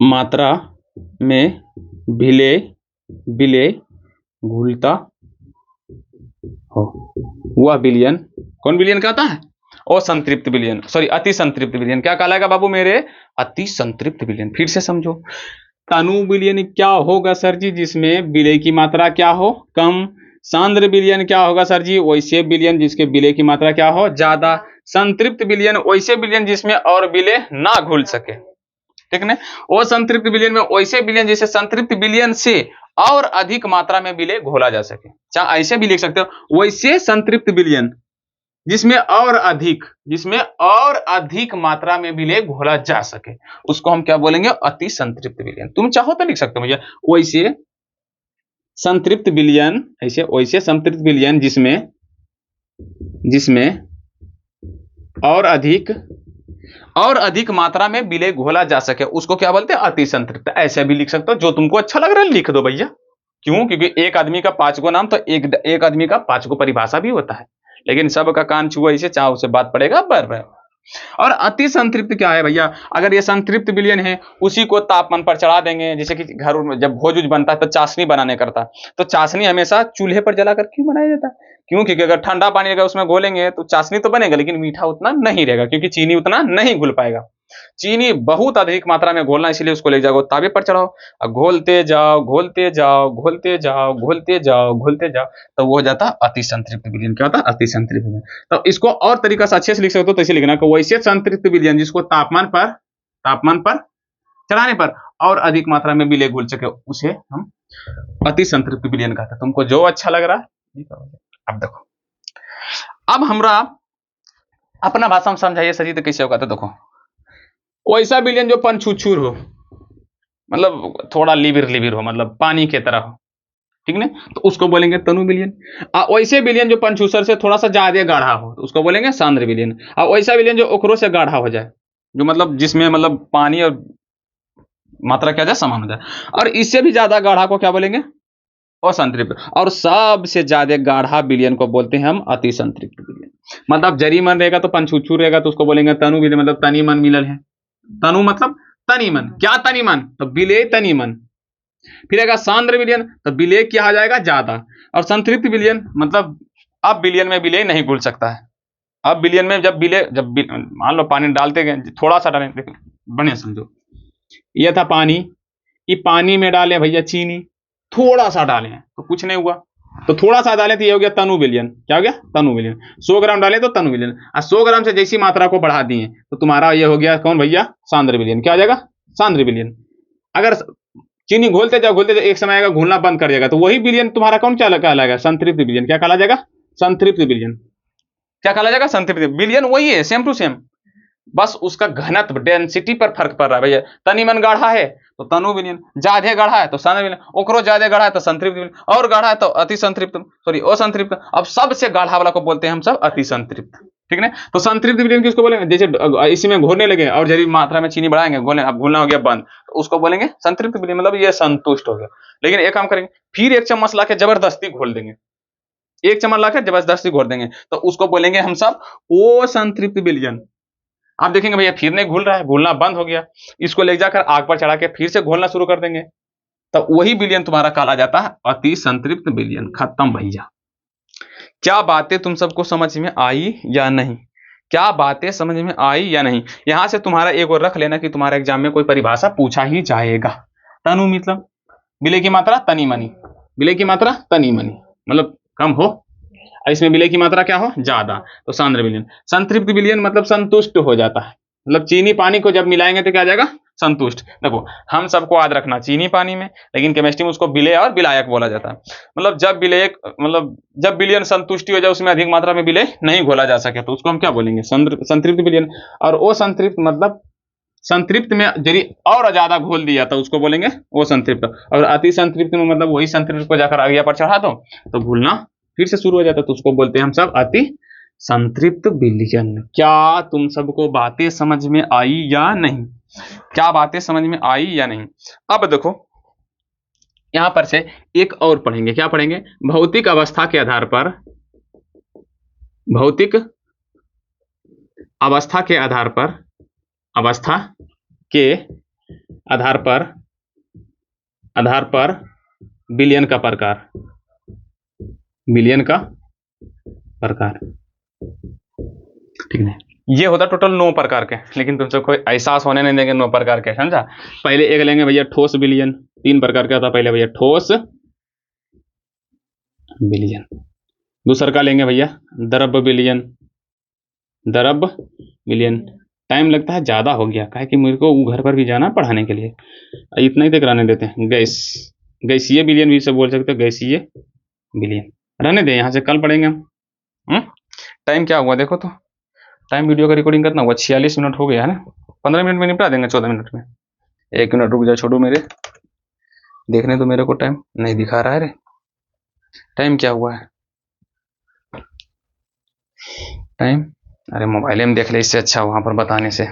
मात्रा में विलेय घुलता हो, वह विलयन कौन विलयन कहता है? असंतृप्त विलयन, सॉरी अति संतृप्त विलयन। क्या कहलाएगा बाबू मेरे? अति संतृप्त विलयन। फिर से समझो, तनु विलयन क्या होगा सर जी? जिसमें विलेय की मात्रा क्या हो, कम। सांद्र विलयन क्या होगा सर जी? वैसे विलयन जिसके विलेय की मात्रा क्या हो, ज्यादा। संतृप्त विलयन वैसे विलयन जिसमें और विलेय ना घुल सके, ठीक है। असंतृप्त विलयन में वैसे विलयन जैसे संतृप्त विलयन से और अधिक मात्रा में विलेय घोला जा सके, चाहे ऐसे भी लिख सकते हो, वैसे संतृप्त विलयन जिसमें और अधिक मात्रा में विलेय घोला जा सके, उसको हम क्या बोलेंगे? अति संतृप्त विलयन। तुम चाहो तो लिख सकते हो भैया वैसे संतृप्त विलयन, ऐसे वैसे संतृप्त विलयन जिसमें और अधिक मात्रा में विलेय घोला जा सके, उसको क्या बोलते हैं? अति संतृप्त। ऐसे भी लिख सकते हो, जो तुमको अच्छा लग रहा है लिख दो भैया। क्यों? क्योंकि एक आदमी का 5 गो नाम, तो एक आदमी का 5 गो परिभाषा भी होता है, लेकिन सबका कान छुआ इसे, चाहे उसे बात पड़ेगा बर। और अति संतृप्त क्या है भैया? अगर ये संतृप्त विलयन है, उसी को तापमान पर चढ़ा देंगे, जैसे कि घर में जब भोज बनता है तो चाशनी बनाने करता है, तो चाशनी हमेशा चूल्हे पर जलाकर क्यों बनाया जाता है? क्यों? क्योंकि अगर ठंडा पानी अगर उसमें घोलेंगे तो चाशनी तो बनेगा, लेकिन मीठा उतना नहीं रहेगा, क्योंकि चीनी उतना नहीं घुल पाएगा। चीनी बहुत अधिक मात्रा में घोलना, इसलिए उसको ले जाओ तावे पर चढ़ाओ, और घोलते जाओ घोलते जाओ घोलते जाओ घोलते जाओ घोलते जाओ, तो वो हो जाता है अति संतृप्त विलयन। क्या होता है? अति संतृप्त विलयन। तो इसको और तरीका से अच्छे से लिख सकते हो, तो इसे लिखना कि वैसे संतृप्त विलयन जिसको तापमान पर चढ़ाने पर और अधिक मात्रा में विलेय घुल सके, उसे हम अति संतृप्त विलयन कहते हैं। तुमको जो अच्छा लग रहा है। अब देखो, अब हमरा अपना भाषा में समझाइए सर जी, तो कैसे होगा? तो देखो, वैसा विलयन जो पंछुछुर हो, मतलब थोड़ा लिबिर हो, मतलब पानी के तरह हो, ठीक ना, तो उसको बोलेंगे तनु विलयन। वैसे विलयन जो पंछुसर से थोड़ा सा ज्यादा गाढ़ा हो, तो उसको बोलेंगे सांद्र विलयन। और वैसा विलयन जो ओकरो से गाढ़ा हो जाए, जो मतलब जिसमें मतलब पानी और मात्रा क्या जाए, समान हो जाए, और इससे भी ज्यादा गाढ़ा को क्या बोलेंगे? असंतृप्त। और सबसे ज्यादा गाढ़ा विलयन को बोलते हैं हम अति संतृप्त विलयन। मतलब जरी मन रहेगा तो पंछुछुर रहेगा, तो उसको बोलेंगे तनु विलयन, मतलब तनी मन मिलल है। तनु मतलब तनी मन। क्या तनी मन? तो विलेय तनी मन। फिर अगर सांद्र विलयन, तो विलेय क्या आ जाएगा? ज्यादा। और संतृप्त विलयन मतलब अब विलयन में विलेय नहीं घुल सकता है। अब विलयन में जब मान लो पानी डालते गए, थोड़ा सा डालें, बढ़िया समझो, यह था पानी, ये पानी में डाले भैया चीनी, थोड़ा सा डालें तो कुछ नहीं हुआ, तो थोड़ा सा डालें तो ये हो गया तनु विलयन। क्या हो गया? तनु विलयन। 100 ग्राम डाले तो तनु विलयन, और 100 ग्राम से जैसी मात्रा को बढ़ा दिए तो तुम्हारा ये हो गया कौन भैया? सांद्र विलयन। क्या हो जाएगा? सांद्र विलयन। अगर चीनी घोलते जाओ एक समय आएगा घुलना बंद कर जाएगा, तो वही विलयन तुम्हारा कौन क्या कहलाएगा? संतृप्त विलयन। क्या कहला जाएगा? संतृप्त विलयन। क्या कहला जाएगा? संतृप्त विलयन। वही है, सेम टू सेम, बस उसका घनत्व डेंसिटी पर फर्क पड़ रहा है भैया। तनी मन गाढ़ा है तो तनु विलयन, ज्यादा गाढ़ा है तो सांद्र विलयन, ओकरो ज्यादा गाढ़ा है तो संतृप्त विलयन, और गाढ़ा है तो अति संतृप्त, सॉरी असंतृप्त। अब सबसे गाढ़ा वाला को बोलते हैं हम सब अति संतृप्त, ठीक है। तो संतृप्त विलयन किसको बोलेंगे? जैसे इसी में घोलने लगे और जरी मात्रा में चीनी बढ़ाएंगे, घोलने, अब घोलना हो गया बंद, तो उसको बोलेंगे संतृप्त विलयन, मतलब ये संतुष्ट हो गया। लेकिन एक काम करेंगे, फिर 1 चम्मच ला के जबरदस्ती घोल देंगे, 1 चम्मच ला के जबरदस्ती घोल देंगे, तो उसको बोलेंगे हम सब ओ संतृप्त विलयन। आप देखेंगे भैया फिर नहीं घुल रहा है, घुलना बंद हो गया, इसको ले जाकर आग पर चढ़ा के फिर से घोलना शुरू कर देंगे, तो वही विलयन तुम्हारा कहा जाता है अति संतृप्त विलयन। खत्म भैया। क्या बातें तुम सबको समझ में आई या नहीं? क्या बातें समझ में आई या नहीं? यहां से तुम्हारा एक और रख लेना कि तुम्हारे एग्जाम में कोई परिभाषा पूछा ही जाएगा। तनु मतलब विलय की मात्रा तनी मनी, विलय की मात्रा तनी मनी मतलब कम हो, और इसमें विलय की मात्रा क्या हो, ज्यादा, तो सांद्र विलयन। संतृप्त विलयन मतलब संतुष्ट हो जाता है, मतलब चीनी पानी को जब मिलाएंगे तो क्या आ जाएगा, संतुष्ट। देखो हम सबको याद रखना चीनी पानी में, लेकिन केमिस्ट्री में उसको विलय और विलायक बोला जाता है। मतलब जब विलयक मतलब जब विलयन संतुष्टि हो जाए, उसमें अधिक मात्रा में विलय नहीं घोला जा सके, तो उसको हम क्या बोलेंगे, संतृप्त विलयन। और वो संतृप्त मतलब संतृप्त में यदि और ज्यादा घोल दिया तो उसको बोलेंगे वो संतृप्त। और अति संतृप्त में मतलब वही संतृप्त को जाकर आगे पर चढ़ा दो तो घुलना फिर से शुरू हो जाता है, तो उसको बोलते हैं हम सब अति संतृप्त विलयन। क्या तुम सबको बातें समझ में आई या नहीं? क्या बातें समझ में आई या नहीं? अब देखो यहां पर से एक और पढ़ेंगे, क्या पढ़ेंगे, भौतिक अवस्था के आधार पर, भौतिक अवस्था के आधार पर, अवस्था के आधार पर विलयन का प्रकार, विलयन का प्रकार, ठीक है। ये होता टोटल 9 प्रकार के, लेकिन तुम सबको एहसास होने नहीं देंगे 9 प्रकार के, समझा। पहले एक लेंगे भैया ठोस विलयन, 3 प्रकार का था पहले भैया, ठोस विलयन। दूसरा का लेंगे भैया द्रव विलयन, द्रव विलयन। टाइम लगता है ज्यादा हो गया, काहे कि मेरे को घर पर भी जाना पढ़ाने के लिए, इतना ही तक रहने देते हैं। गैसीय विलयन भी से बोल सकते हो, गैसीय विलयन रहने दें, यहाँ से कल पढ़ेंगे हम। टाइम क्या हुआ देखो तो, टाइम वीडियो का रिकॉर्डिंग कितना हुआ, 46 मिनट हो गया है ना। 15 मिनट में निपटा देंगे, 14 मिनट में। 1 मिनट रुक जाओ, छोड़ो मेरे, देखने तो मेरे को टाइम नहीं दिखा रहा है रे। टाइम क्या हुआ है टाइम, अरे मोबाइल में देख ले, इससे अच्छा वहां पर बताने से।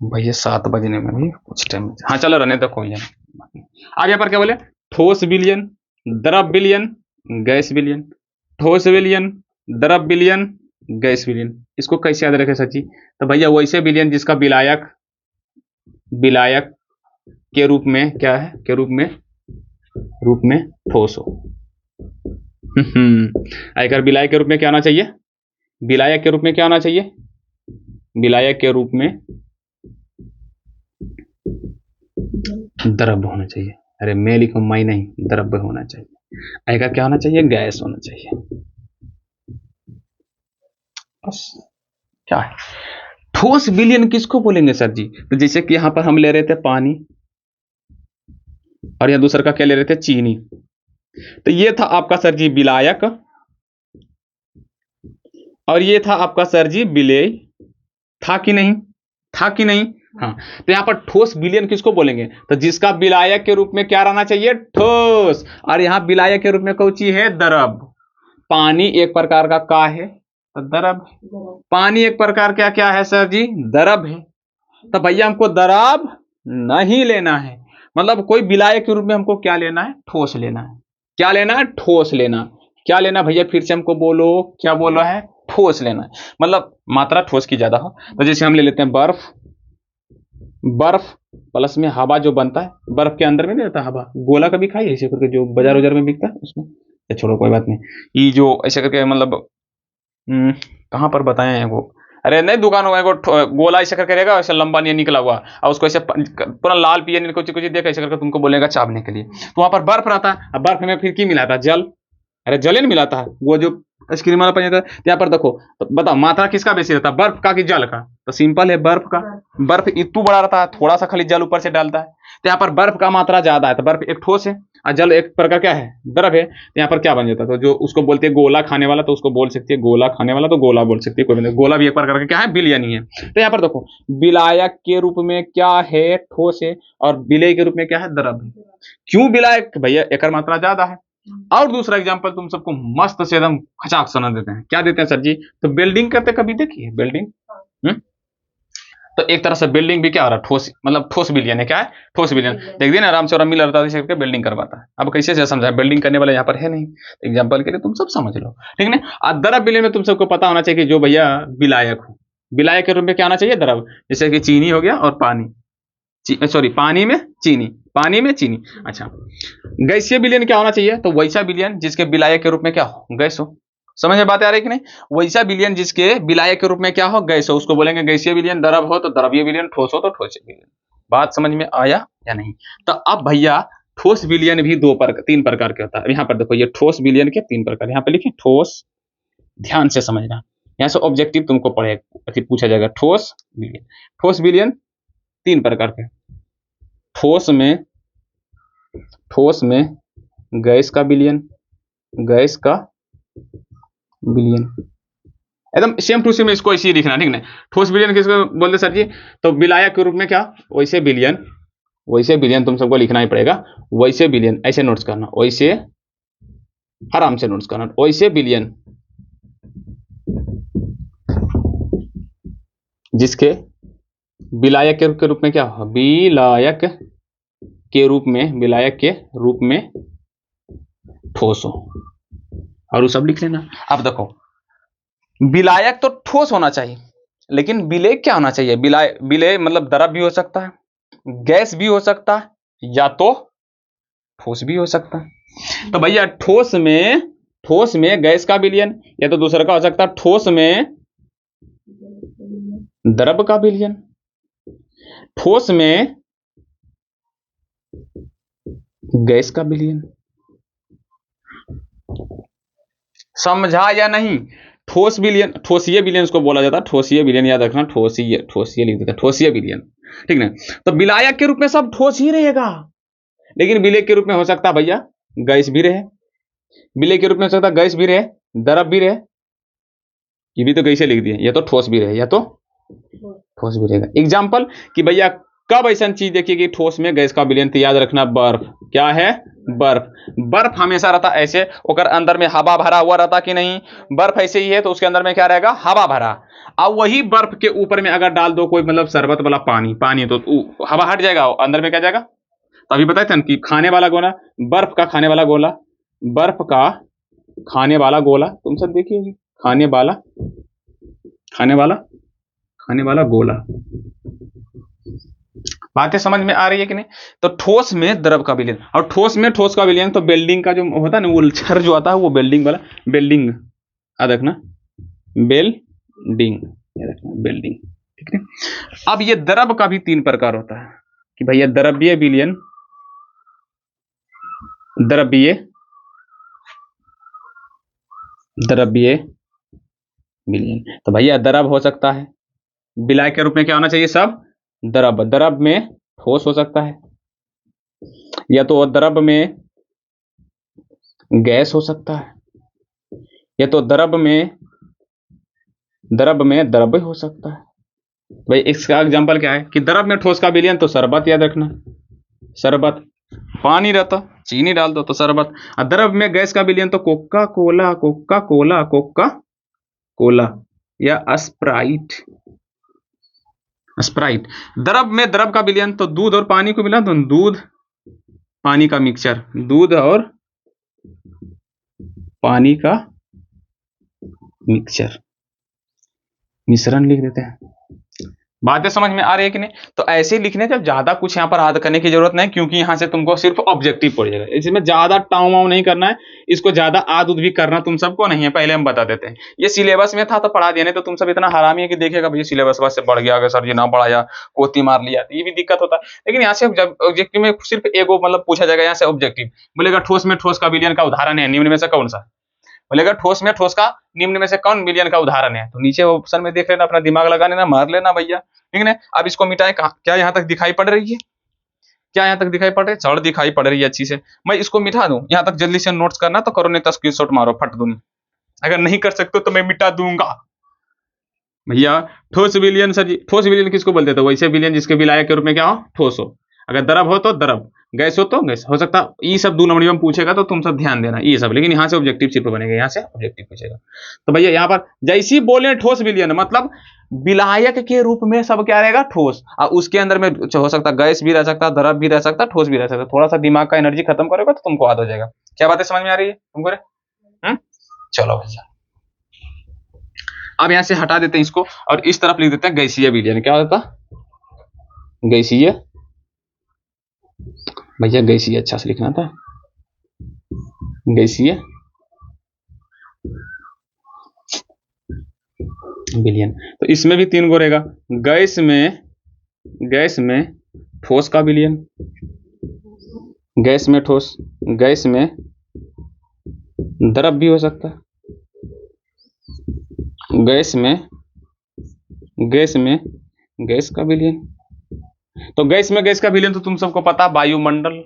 भैया 7 बजने में भी कुछ टाइम, हाँ चलो रहने दो, कोई नहीं। आज यहाँ पर क्या बोले, ठोस विलयन, द्रव विलयन, गैस विलयन। ठोस विलयन, द्रव विलयन, गैस विलयन। इसको कैसे याद रखे सची, तो भैया वैसे विलयन जिसका विलायक, विलायक के रूप में क्या है, के रूप में ठोस हो। अगर विलायक के रूप में क्या आना चाहिए, विलायक के रूप में क्या आना चाहिए, विलायक के रूप में द्रव होना चाहिए। अरे मैं लिखूं मैं नहीं, द्रव होना चाहिए। अगर क्या होना चाहिए, गैस होना चाहिए। बस क्या है, ठोस विलयन किसको बोलेंगे सर जी, तो जैसे कि यहां पर हम ले रहे थे पानी, और यहां दूसरा का क्या ले रहे थे, चीनी। तो ये था आपका सर जी विलायक, और ये था आपका सर जी विलेय। था कि नहीं, था कि नहीं, हाँ। तो यहां पर ठोस विलयन किसको बोलेंगे, तो जिसका विलायक के रूप में क्या रहना चाहिए, ठोस, और यहां विलायक के रूप में कौन चीज है, द्रव। पानी एक प्रकार का है, तो द्रव। पानी एक प्रकार का क्या है सर जी, द्रव है। तो भैया हमको द्रव नहीं लेना है, मतलब कोई विलायक के रूप में हमको क्या लेना है, ठोस लेना है। क्या लेना है, ठोस लेना। क्या लेना भैया, फिर से हमको बोलो, क्या बोला है, ठोस लेना है, मतलब मात्रा ठोस की ज्यादा हो। तो जैसे हम ले लेते हैं बर्फ, बर्फ प्लस में हवा जो बनता है, बर्फ के अंदर में नहीं रहता हवा, गोला कभी खाई ऐसे करके जो बाजार उजार में बिकता है उसमें, या छोड़ो कोई बात नहीं। ये जो ऐसे करके मतलब कहाँ पर बताए हैं वो, अरे नहीं दुकान होगा, गोला ऐसे करके रहेगा, ऐसे लंबा नहीं निकला हुआ, और उसको ऐसे पूरा लाल पिए कुछ कुछ देख ऐसे करके तुमको बोलेगा चापने के लिए। तो वहां पर बर्फ रहता है, अब बर्फ में फिर की मिलाता है, जल। अरे जल नहीं मिलाता है, वो जो आइसक्रीम वाला पानी रहता है। यहाँ पर देखो, तो बताओ मात्रा किसका बेसी रहता है, बर्फ का कि जल का, तो सिंपल है बर्फ का। बर्फ इतू बड़ा रहता है, थोड़ा सा खाली जल ऊपर से डालता है, तो यहाँ पर बर्फ का मात्रा ज्यादा है, तो बर्फ एक ठोस है, और जल एक प्रकार क्या है, द्रव है। तो यहाँ पर क्या बन जाता है, तो जो उसको बोलते हैं गोला खाने वाला, तो उसको बोल सकती है गोला खाने वाला, तो गोला बोल सकती है, कोई नहीं, गोला भी एक प्रकार का क्या है, विलयन ही है। तो यहाँ पर देखो विलायक के रूप में क्या है, ठोस है, और विलय के रूप में क्या है, द्रव है। क्यों विलायक, भैया एक मात्रा ज्यादा है। और दूसरा एग्जांपल तुम सबको मस्त से एकदम खचाक सुना देते हैं, क्या देते हैं सर जी, तो बिल्डिंग करते कभी देखिए बिल्डिंग, तो एक तरह से बिल्डिंग भी क्या हो रहा है, ठोस, मतलब ठोस विलयन है, क्या है, ठोस विलयन। देख दिए ना, आराम से और मिल रहा था बिल्डिंग करवाता है। अब कैसे से समझा, बिल्डिंग करने वाला यहाँ पर है नहीं, एग्जाम्पल के लिए तुम सब समझ लो, ठीक है। द्रव विलयन में तुम सबको पता होना चाहिए कि जो भैया विलायक हो, विलायक के रूप में क्या आना चाहिए, द्रव। जैसे कि चीनी हो गया और पानी, सॉरी पानी में चीनी, पानी में चीनी। अच्छा, गैसीय विलयन क्या होना चाहिए? तो वैसा विलयन जिसके विलायक के रूप में क्या हो? गैस हो। समझ में बात आ रही है कि नहीं? वैसा विलयन जिसके विलायक के रूप में क्या हो? गैस हो, उसको बोलेंगे गैसीय विलयन। द्रव हो तो द्रव्य विलयन, ठोस हो तो ठोस विलयन। बात समझ में आया या नहीं? तो अब भैया ठोस विलयन भी तीन प्रकार के होता है। यहाँ पर देखो, ये ठोस विलयन के तीन प्रकार, यहाँ पे लिखे ठोस, ध्यान से समझना। यहाँ से ऑब्जेक्टिव तुमको पढ़ेगा, पूछा जाएगा ठोस विलयन। ठोस विलयन तीन प्रकार के। ठोस में गैस का विलयन, गैस का विलयन एकदम सेम टू सेम, इसको इसी लिखना, ठीक ना? ठोस विलयन किसको बोलते सर जी? तो विलायक के रूप में क्या? वैसे विलयन तुम सबको लिखना ही पड़ेगा। वैसे विलयन ऐसे नोट्स करना, वैसे आराम से नोट्स करना। वैसे विलयन जिसके विलायक के रूप में क्या हो? विलायक के रूप में ठोस हो। और वो सब लिख लेना। अब देखो, विलायक तो ठोस होना चाहिए, लेकिन विलेय क्या होना चाहिए? विलेय मतलब द्रव भी हो सकता है, गैस भी हो सकता है, या तो ठोस भी हो सकता है। तो भैया ठोस में गैस का विलयन, या तो दूसरा का हो सकता है ठोस में द्रव का विलयन, ठोस में गैस का विलयन। समझा या नहीं? ठोस विलयन, ठोसीय विलयन उसको बोला जाता है। ठोसीय विलयन याद रखना, ठोसीय लिख देता है, ठोसीय विलयन, ठीक ना? तो विलायक के रूप में सब ठोस ही रहेगा, लेकिन विलेय के रूप में हो सकता है भैया गैस भी रहे, विलेय के रूप में हो सकता है गैस भी रहे, द्रव भी रहे। ये भी तो कैसे लिख दिए, या तो ठोस भी रहे या तो ठोस भी रहेगा। एग्जाम्पल कि भैया कब ऐसा चीज देखिए कि ठोस में गैस का विलयन? तो याद रखना, बर्फ। क्या है? बर्फ हमेशा रहता ऐसे, ओकर अंदर में हवा भरा हुआ रहता कि नहीं? बर्फ ऐसे ही है तो उसके अंदर में क्या रहेगा? हवा भरा। अब वही बर्फ के ऊपर में अगर डाल दो कोई मतलब शरबत वाला पानी तो हवा हट जाएगा, अंदर में क्या जाएगा? तो अभी बताए थे ना कि खाने वाला गोला, बर्फ का खाने वाला गोला, बर्फ का खाने वाला गोला, तुम सब देखिए, खाने वाला गोला। बातें समझ में आ रही है कि नहीं? तो ठोस में द्रव का विलयन, और ठोस में ठोस का विलयन तो बेल्डिंग का जो होता है ना, वो छर जो आता है वो बेल्डिंग वाला, बेल्डिंग याद रखना, बेल्डिंग याद रखना, बेल्डिंग, ठीक है। अब ये द्रव का भी तीन प्रकार होता है कि भैया द्रव्य विलयन, द्रव्य विलयन। तो भैया द्रव हो सकता है, विलायक के रूप में क्या होना चाहिए? सब द्रव में ठोस हो सकता है, या तो द्रव में गैस हो सकता है, या तो द्रव में द्रव्य हो सकता है। भाई इसका एग्जांपल क्या है कि द्रव में ठोस का विलयन, तो शरबत याद रखना, शरबत। पानी रहता, चीनी डाल दो तो शरबत। और द्रव में गैस का विलयन तो कोका कोला या स्प्राइट। द्रव में द्रव का विलयन तो दूध और पानी को मिला तो दूध पानी का मिक्सचर, दूध और पानी का मिश्रण लिख देते हैं। बातें समझ में आ रही है कि नहीं? तो ऐसे लिखने जब ज्यादा कुछ यहाँ पर याद करने की जरूरत नहीं, क्योंकि यहाँ से तुमको सिर्फ ऑब्जेक्टिव पड़ेगा। इसमें ज्यादा टाँव वाव नहीं करना है, इसको ज्यादा आद उद भी करना तुम सबको नहीं है, पहले हम बता देते हैं। ये सिलेबस में था तो पढ़ा दिया, नहीं तो तुम सब इतना हरामी है कि देखेगा भैया सिलेबस से बढ़ गया, अगर सर जी ना पढ़ाया, कोती मार लिया, ये भी दिक्कत होता है। लेकिन यहाँ से जब ऑब्जेक्टिव में सिर्फ एगो मतलब पूछा जाएगा, यहाँ से ऑब्जेक्टिव बोलेगा ठोस में ठोस का विलयन का उदाहरण है निम्न में से कौन सा? बोलेगा ठोस में ठोस का निम्न में से कौन विलयन का उदाहरण है? तो नीचे ऑप्शन में देख लेना, अपना दिमाग लगा लेना, मार लेना भैया, ठीक है। अब इसको मिटाए, क्या यहाँ तक दिखाई पड़ रही है? क्या यहाँ तक दिखाई पड़ रही है? चढ़ दिखाई पड़ रही है अच्छी से। मैं इसको मिटा दूं, यहाँ तक जल्दी से नोट्स करना तो करो, नहीं तो स्क्रीनशॉट मारो फट दूं। अगर नहीं कर सकते तो मैं मिटा दूंगा भैया। ठोस विलयन सर जी, ठोस विलयन किसको बोलते थे? वैसे विलयन जिसके विलायक के रूप में क्या हो? ठोस हो। अगर द्रव हो तो द्रव, गैस हो तो गैस हो सकता। ये सब 2 नंबर में पूछेगा तो तुम सब ध्यान देना ये सब, लेकिन यहाँ से ऑब्जेक्टिव सिर्फ बनेगा, यहाँ से ऑब्जेक्टिव पूछेगा। तो भैया यहाँ पर जैसी बोले ठोस विलयन मतलब विलायक के रूप में सब क्या रहेगा? ठोस। और उसके अंदर में हो सकता गैस भी रह सकता, द्रव भी रह सकता, ठोस भी रह सकता। थोड़ा सा दिमाग का एनर्जी खत्म करोगे तो तुमको याद हो जाएगा। क्या बातें समझ में आ रही है तुमको रे? चलो भैया, अब यहां से हटा देते हैं इसको और इस तरफ लिख देते हैं गैसीय विलयन। क्या होता? गैसीय भैया गैसीय अच्छा से लिखना था, गैसीय विलयन। तो इसमें भी 3 गो रहेगा, गैस में ठोस का विलयन, गैस में ठोस, गैस में द्रव भी हो सकता है, गैस में गैस का विलयन। तो गैस में गैस का विलयन तो तुम सबको पता, वायुमंडल,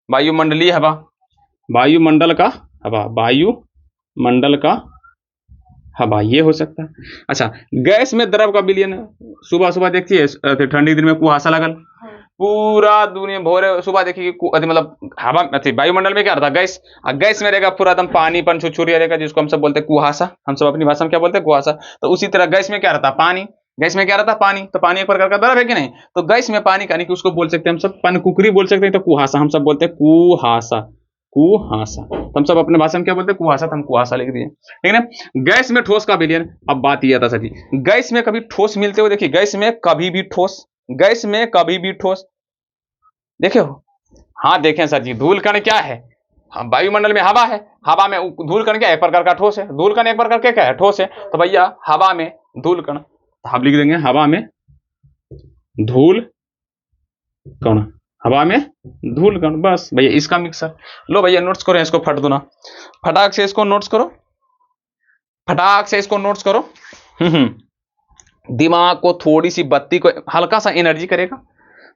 वायुमंडलीय हवा, वायुमंडल का हवा, वायुमंडल का हवा, ये हो सकता है। अच्छा, गैस में द्रव का विलयन, सुबह सुबह देखिए ठंडी दिन में कुहासा लगल, पूरा दुनिया भोरे सुबह देखिए मतलब हवा वायुमंडल में क्या रहता है, गैस, गैस में रहेगा पूरा एकदम पानी पन छुछुरिया रहेगा, जिसको हम सब बोलते हैं कुहासा, हम सब अपनी भाषा में क्या बोलते हैं, कुहासा। तो उसी तरह गैस में क्या रहता है, पानी, गैस में क्या रहता है, पानी। तो पानी एक प्रकार का द्रव है कि नहीं, तो गैस में पानी का, उसको बोल सकते हैं हम सब पनकुकरी बोल सकते हैं, तो कुहासा हम सब बोलते हैं, कुहासा, कुहासा। तो हम सब अपने भाषा में क्या बोलते हैं, कुहासा, तो हम कुहासा लिख दिए, ठीक है ना। गैस में ठोस का विलयन, अब बात यह था सर जी, गैस में कभी ठोस मिलते हुए देखिए, गैस में कभी भी ठोस, गैस में कभी भी ठोस देखे हो? हाँ देखें सर जी, धूल कण क्या है, वायुमंडल में हवा है, हवा में धूल कण क्या है, एक प्रकार का ठोस है, धूल कण एक प्रकार का क्या है, ठोस है। तो भैया हवा में धूल कण, तो हम लिख देंगे हवा में धूल कण, हवा में धूल कण, बस भैया इसका मिक्सर। लो भैया नोट्स करो इसको, फट दो ना, फटाक से इसको नोट्स करो, फटाक से इसको नोट्स करो। दिमाग को थोड़ी सी बत्ती को हल्का सा एनर्जी करेगा,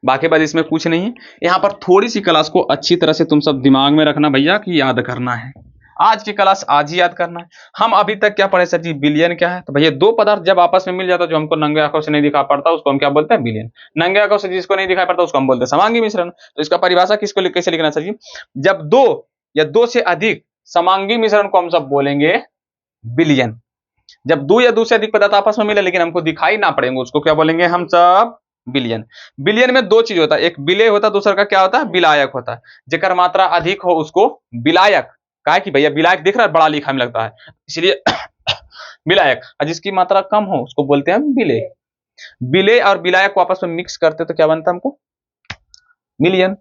बाकी बात इसमें कुछ नहीं है। यहाँ पर थोड़ी सी क्लास को अच्छी तरह से तुम सब दिमाग में रखना भैया, कि याद करना है, आज की क्लास आज ही याद करना है। हम अभी तक क्या पढ़े सर जी, विलयन क्या है, तो भैया दो पदार्थ जब आपस में मिल जाता है, जो हमको नंगे आंखों से नहीं दिखा पड़ता, उसको हम क्या बोलते हैं, विलयन। नंगे आंखों से जिसको नहीं दिखाई पड़ता, उसको हम बोलते हैं समांगी मिश्रण। तो इसका परिभाषा किसको कैसे लिखना सर जी, जब दो या दो से अधिक समांगी मिश्रण को हम सब बोलेंगे विलयन। जब दो या दो से अधिक पदार्थ आपस में मिले लेकिन हमको दिखाई ना पड़ेंगे, उसको क्या बोलेंगे हम सब, विलयन। विलयन में दो चीज होता है, एक विलय होता है, दूसरा का क्या होता है, विलायक होता है। जेकर मात्रा अधिक हो उसको विलायक, कहा कि भैया विलायक दिख रहा है, बड़ा लिखा में लगता है, इसलिए विलायक। और जिसकी मात्रा कम हो उसको बोलते हैं विलय। विलय और विलायक को आपस में मिक्स करते तो क्या बनता है हमको, विलयन।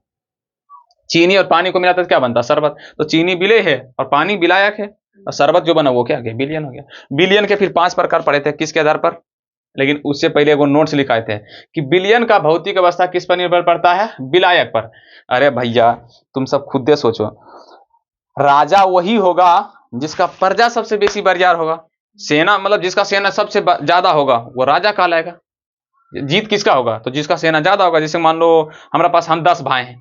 चीनी और पानी को मिलाते तो क्या बनता है, शरबत। तो चीनी विलय है और पानी विलायक है, और शरबत जो बना वो क्या गया, विलयन हो गया। विलयन के फिर 5 प्रकार पढ़े थे, किसके आधार पर, लेकिन उससे पहले वो नोट्स लिखाए थे कि विलयन का भौतिक अवस्था किस पर निर्भर पड़ता है, विलायक पर। अरे भैया तुम सब खुद दे सोचो, राजा वही होगा जिसका प्रजा सबसे बेसी बरियार होगा, सेना मतलब जिसका सेना सबसे ज्यादा होगा वो राजा कहलाएगा। जीत किसका होगा, तो जिसका सेना ज्यादा होगा। जैसे मान लो हमारे पास हम 10 भाई हैं,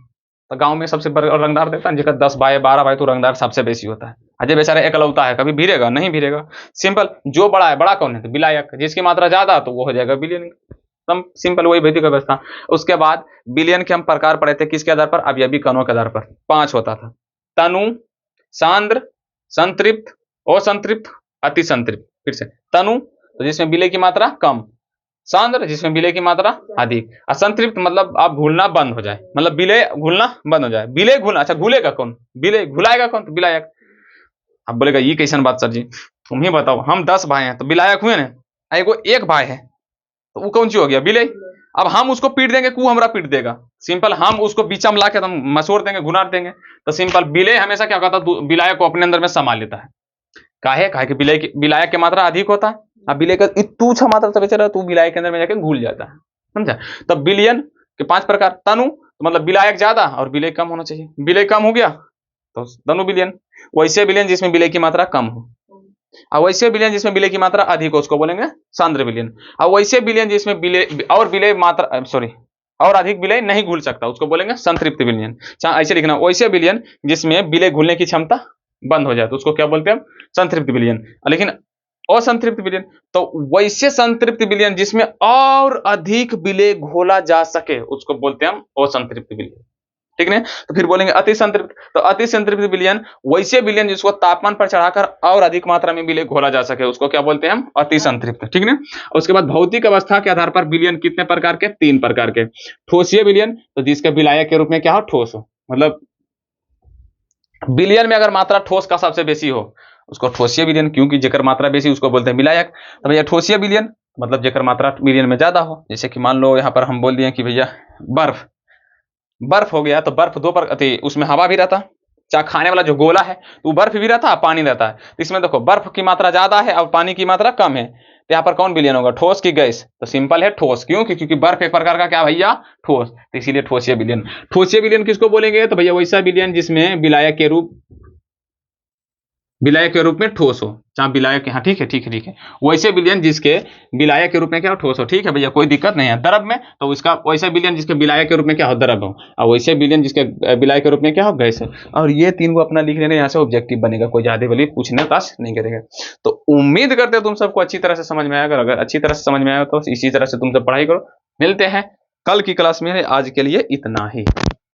तो गांव में सबसे रंगदार देता है, जिसका 10 भाई 12 भाई, तो रंगदार सबसे बेसी होता है। अजय बेचारा एकलौता है, कभी भिड़ेगा नहीं, भिड़ेगा। सिंपल, जो बड़ा है, बड़ा कौन है, तो विलायक, जिसकी मात्रा ज्यादा तो वो हो जाएगा विलयन। एकदम सिंपल, वही भौतिक व्यवस्था। उसके बाद विलयन के हम प्रकार पढ़े थे किसके आधार पर, अवयवी कणों के आधार पर। 5 होता था, तनु, सांद्र, संतृप्त, असंतृप्त, अति संतृप्त। फिर से, तनु तो जिसमें विलय की मात्रा कम, सांद्र जिसमें विलय की मात्रा अधिक, असंतृप्त मतलब आप घुलना बंद हो जाए, मतलब विलय घुलना बंद हो जाए, विलय घुलना, अच्छा घुलेगा कौन, विलय घुलाएगा कौन, तो विलायक। अब बोलेगा ये कैसन बात सर जी, तुम ही बताओ, हम 10 भाई हैं तो विलायक हुए ना, एगो एक भाई है तो वो कौन सी हो गया, विलय। अब हम उसको पीट देंगे, कु हमरा पीट देगा, सिंपल, हम उसको बीचा में लाके हम मसोड़ देंगे, घुनार देंगे, तो सिंपल विलय हमेशा क्या कहता है, विलायक को अपने अंदर में संभाल लेता है। काहे कि विलायक की मात्रा अधिक होता है, अब विलय का इतूछा मात्रा से बेचारा तू विलायक के अंदर में जाके घुल जाता है, समझा। तब विलयन के 5 प्रकार, तनु तो मतलब विलायक ज्यादा और विलय कम होना चाहिए, विलय कम हो गया तो तनु विलयन। वैसे विलयन जिसमें विलय की मात्रा कम हो, और वैसे विलयन जिसमें विलय की मात्रा अधिक हो उसको बोलेंगे सांद्र विलयन। और वैसे विलयन जिसमें विलय और विलय मात्रा सॉरी और अधिक विलय नहीं घुल सकता उसको बोलेंगे संतृप्त विलयन। ऐसे लिखना, वैसे विलयन जिसमें विलय घुलने की क्षमता बंद हो जाए तो उसको क्या बोलते हैं, संतृप्त विलयन। लेकिन असंतृप्त विलयन, तो वैसे संतृप्त विलयन जिसमें और अधिक विलय घोला जा सके उसको बोलते हैं हम असंतृप्त विलयन, ठीक है। तो फिर बोलेंगे अति संतृप्त, तो अति संतृप्त विलयन वैसे विलयन जिसको तापमान पर चढ़ाकर और अधिक मात्रा में विलय घोला जा सके उसको क्या बोलते हैं हम, अति संतृप्त, ठीक है। उसके बाद भौतिक अवस्था के आधार पर विलयन कितने प्रकार के, 3 प्रकार के। ठोसीय विलयन, तो जिसके विलायक के रूप में क्या हो, ठोस हो, मतलब विलयन में अगर मात्रा ठोस का सबसे बेसी हो उसको ठोसीय विलयन, क्योंकि जेकर मात्रा बेसी उसको बोलते हैं विलायक। तो भैया ठोसीय विलयन मतलब जेकर मात्रा विलयन में ज्यादा हो, जैसे कि मान लो यहाँ पर हम बोल दिए कि भैया बर्फ, बर्फ हो गया तो बर्फ दो पर उसमें हवा भी रहता, चाहे खाने वाला जो गोला है तो बर्फ भी रहता है पानी रहता है। तो इसमें देखो बर्फ की मात्रा ज्यादा है और पानी की मात्रा कम है, तो यहाँ पर कौन विलयन होगा, ठोस की गैस? तो सिंपल है ठोस। क्यों? क्योंकि बर्फ एक प्रकार का क्या भैया, ठोस, तो इसीलिए ठोसीय विलयन। ठोसीय विलयन किसको बोलेंगे, तो भैया वैसा विलयन जिसमें विलायक के रूप में ठोस हो, चाहे विलायक, हाँ ठीक है ठीक है ठीक है, वैसे विलयन जिसके विलायक के रूप में क्या हो, ठोस हो। ठीक है भैया, कोई दिक्कत नहीं है। द्रव में तो उसका वैसे विलयन जिसके विलायक के रूप में क्या हो, द्रव हो, और वैसे विलयन जिसके विलायक के रूप में क्या हो, गैस हो। और ये तीन को अपना लिख लेना, यहाँ से ऑब्जेक्टिव बनेगा, कोई ज्यादा वाली पूछने पास नहीं करेगा। तो उम्मीद करते हो तुम सबको अच्छी तरह से समझ में आएगा। अगर अच्छी तरह से समझ में आया तो इसी तरह से तुम सब पढ़ाई करो। मिलते हैं कल की क्लास में, आज के लिए इतना ही।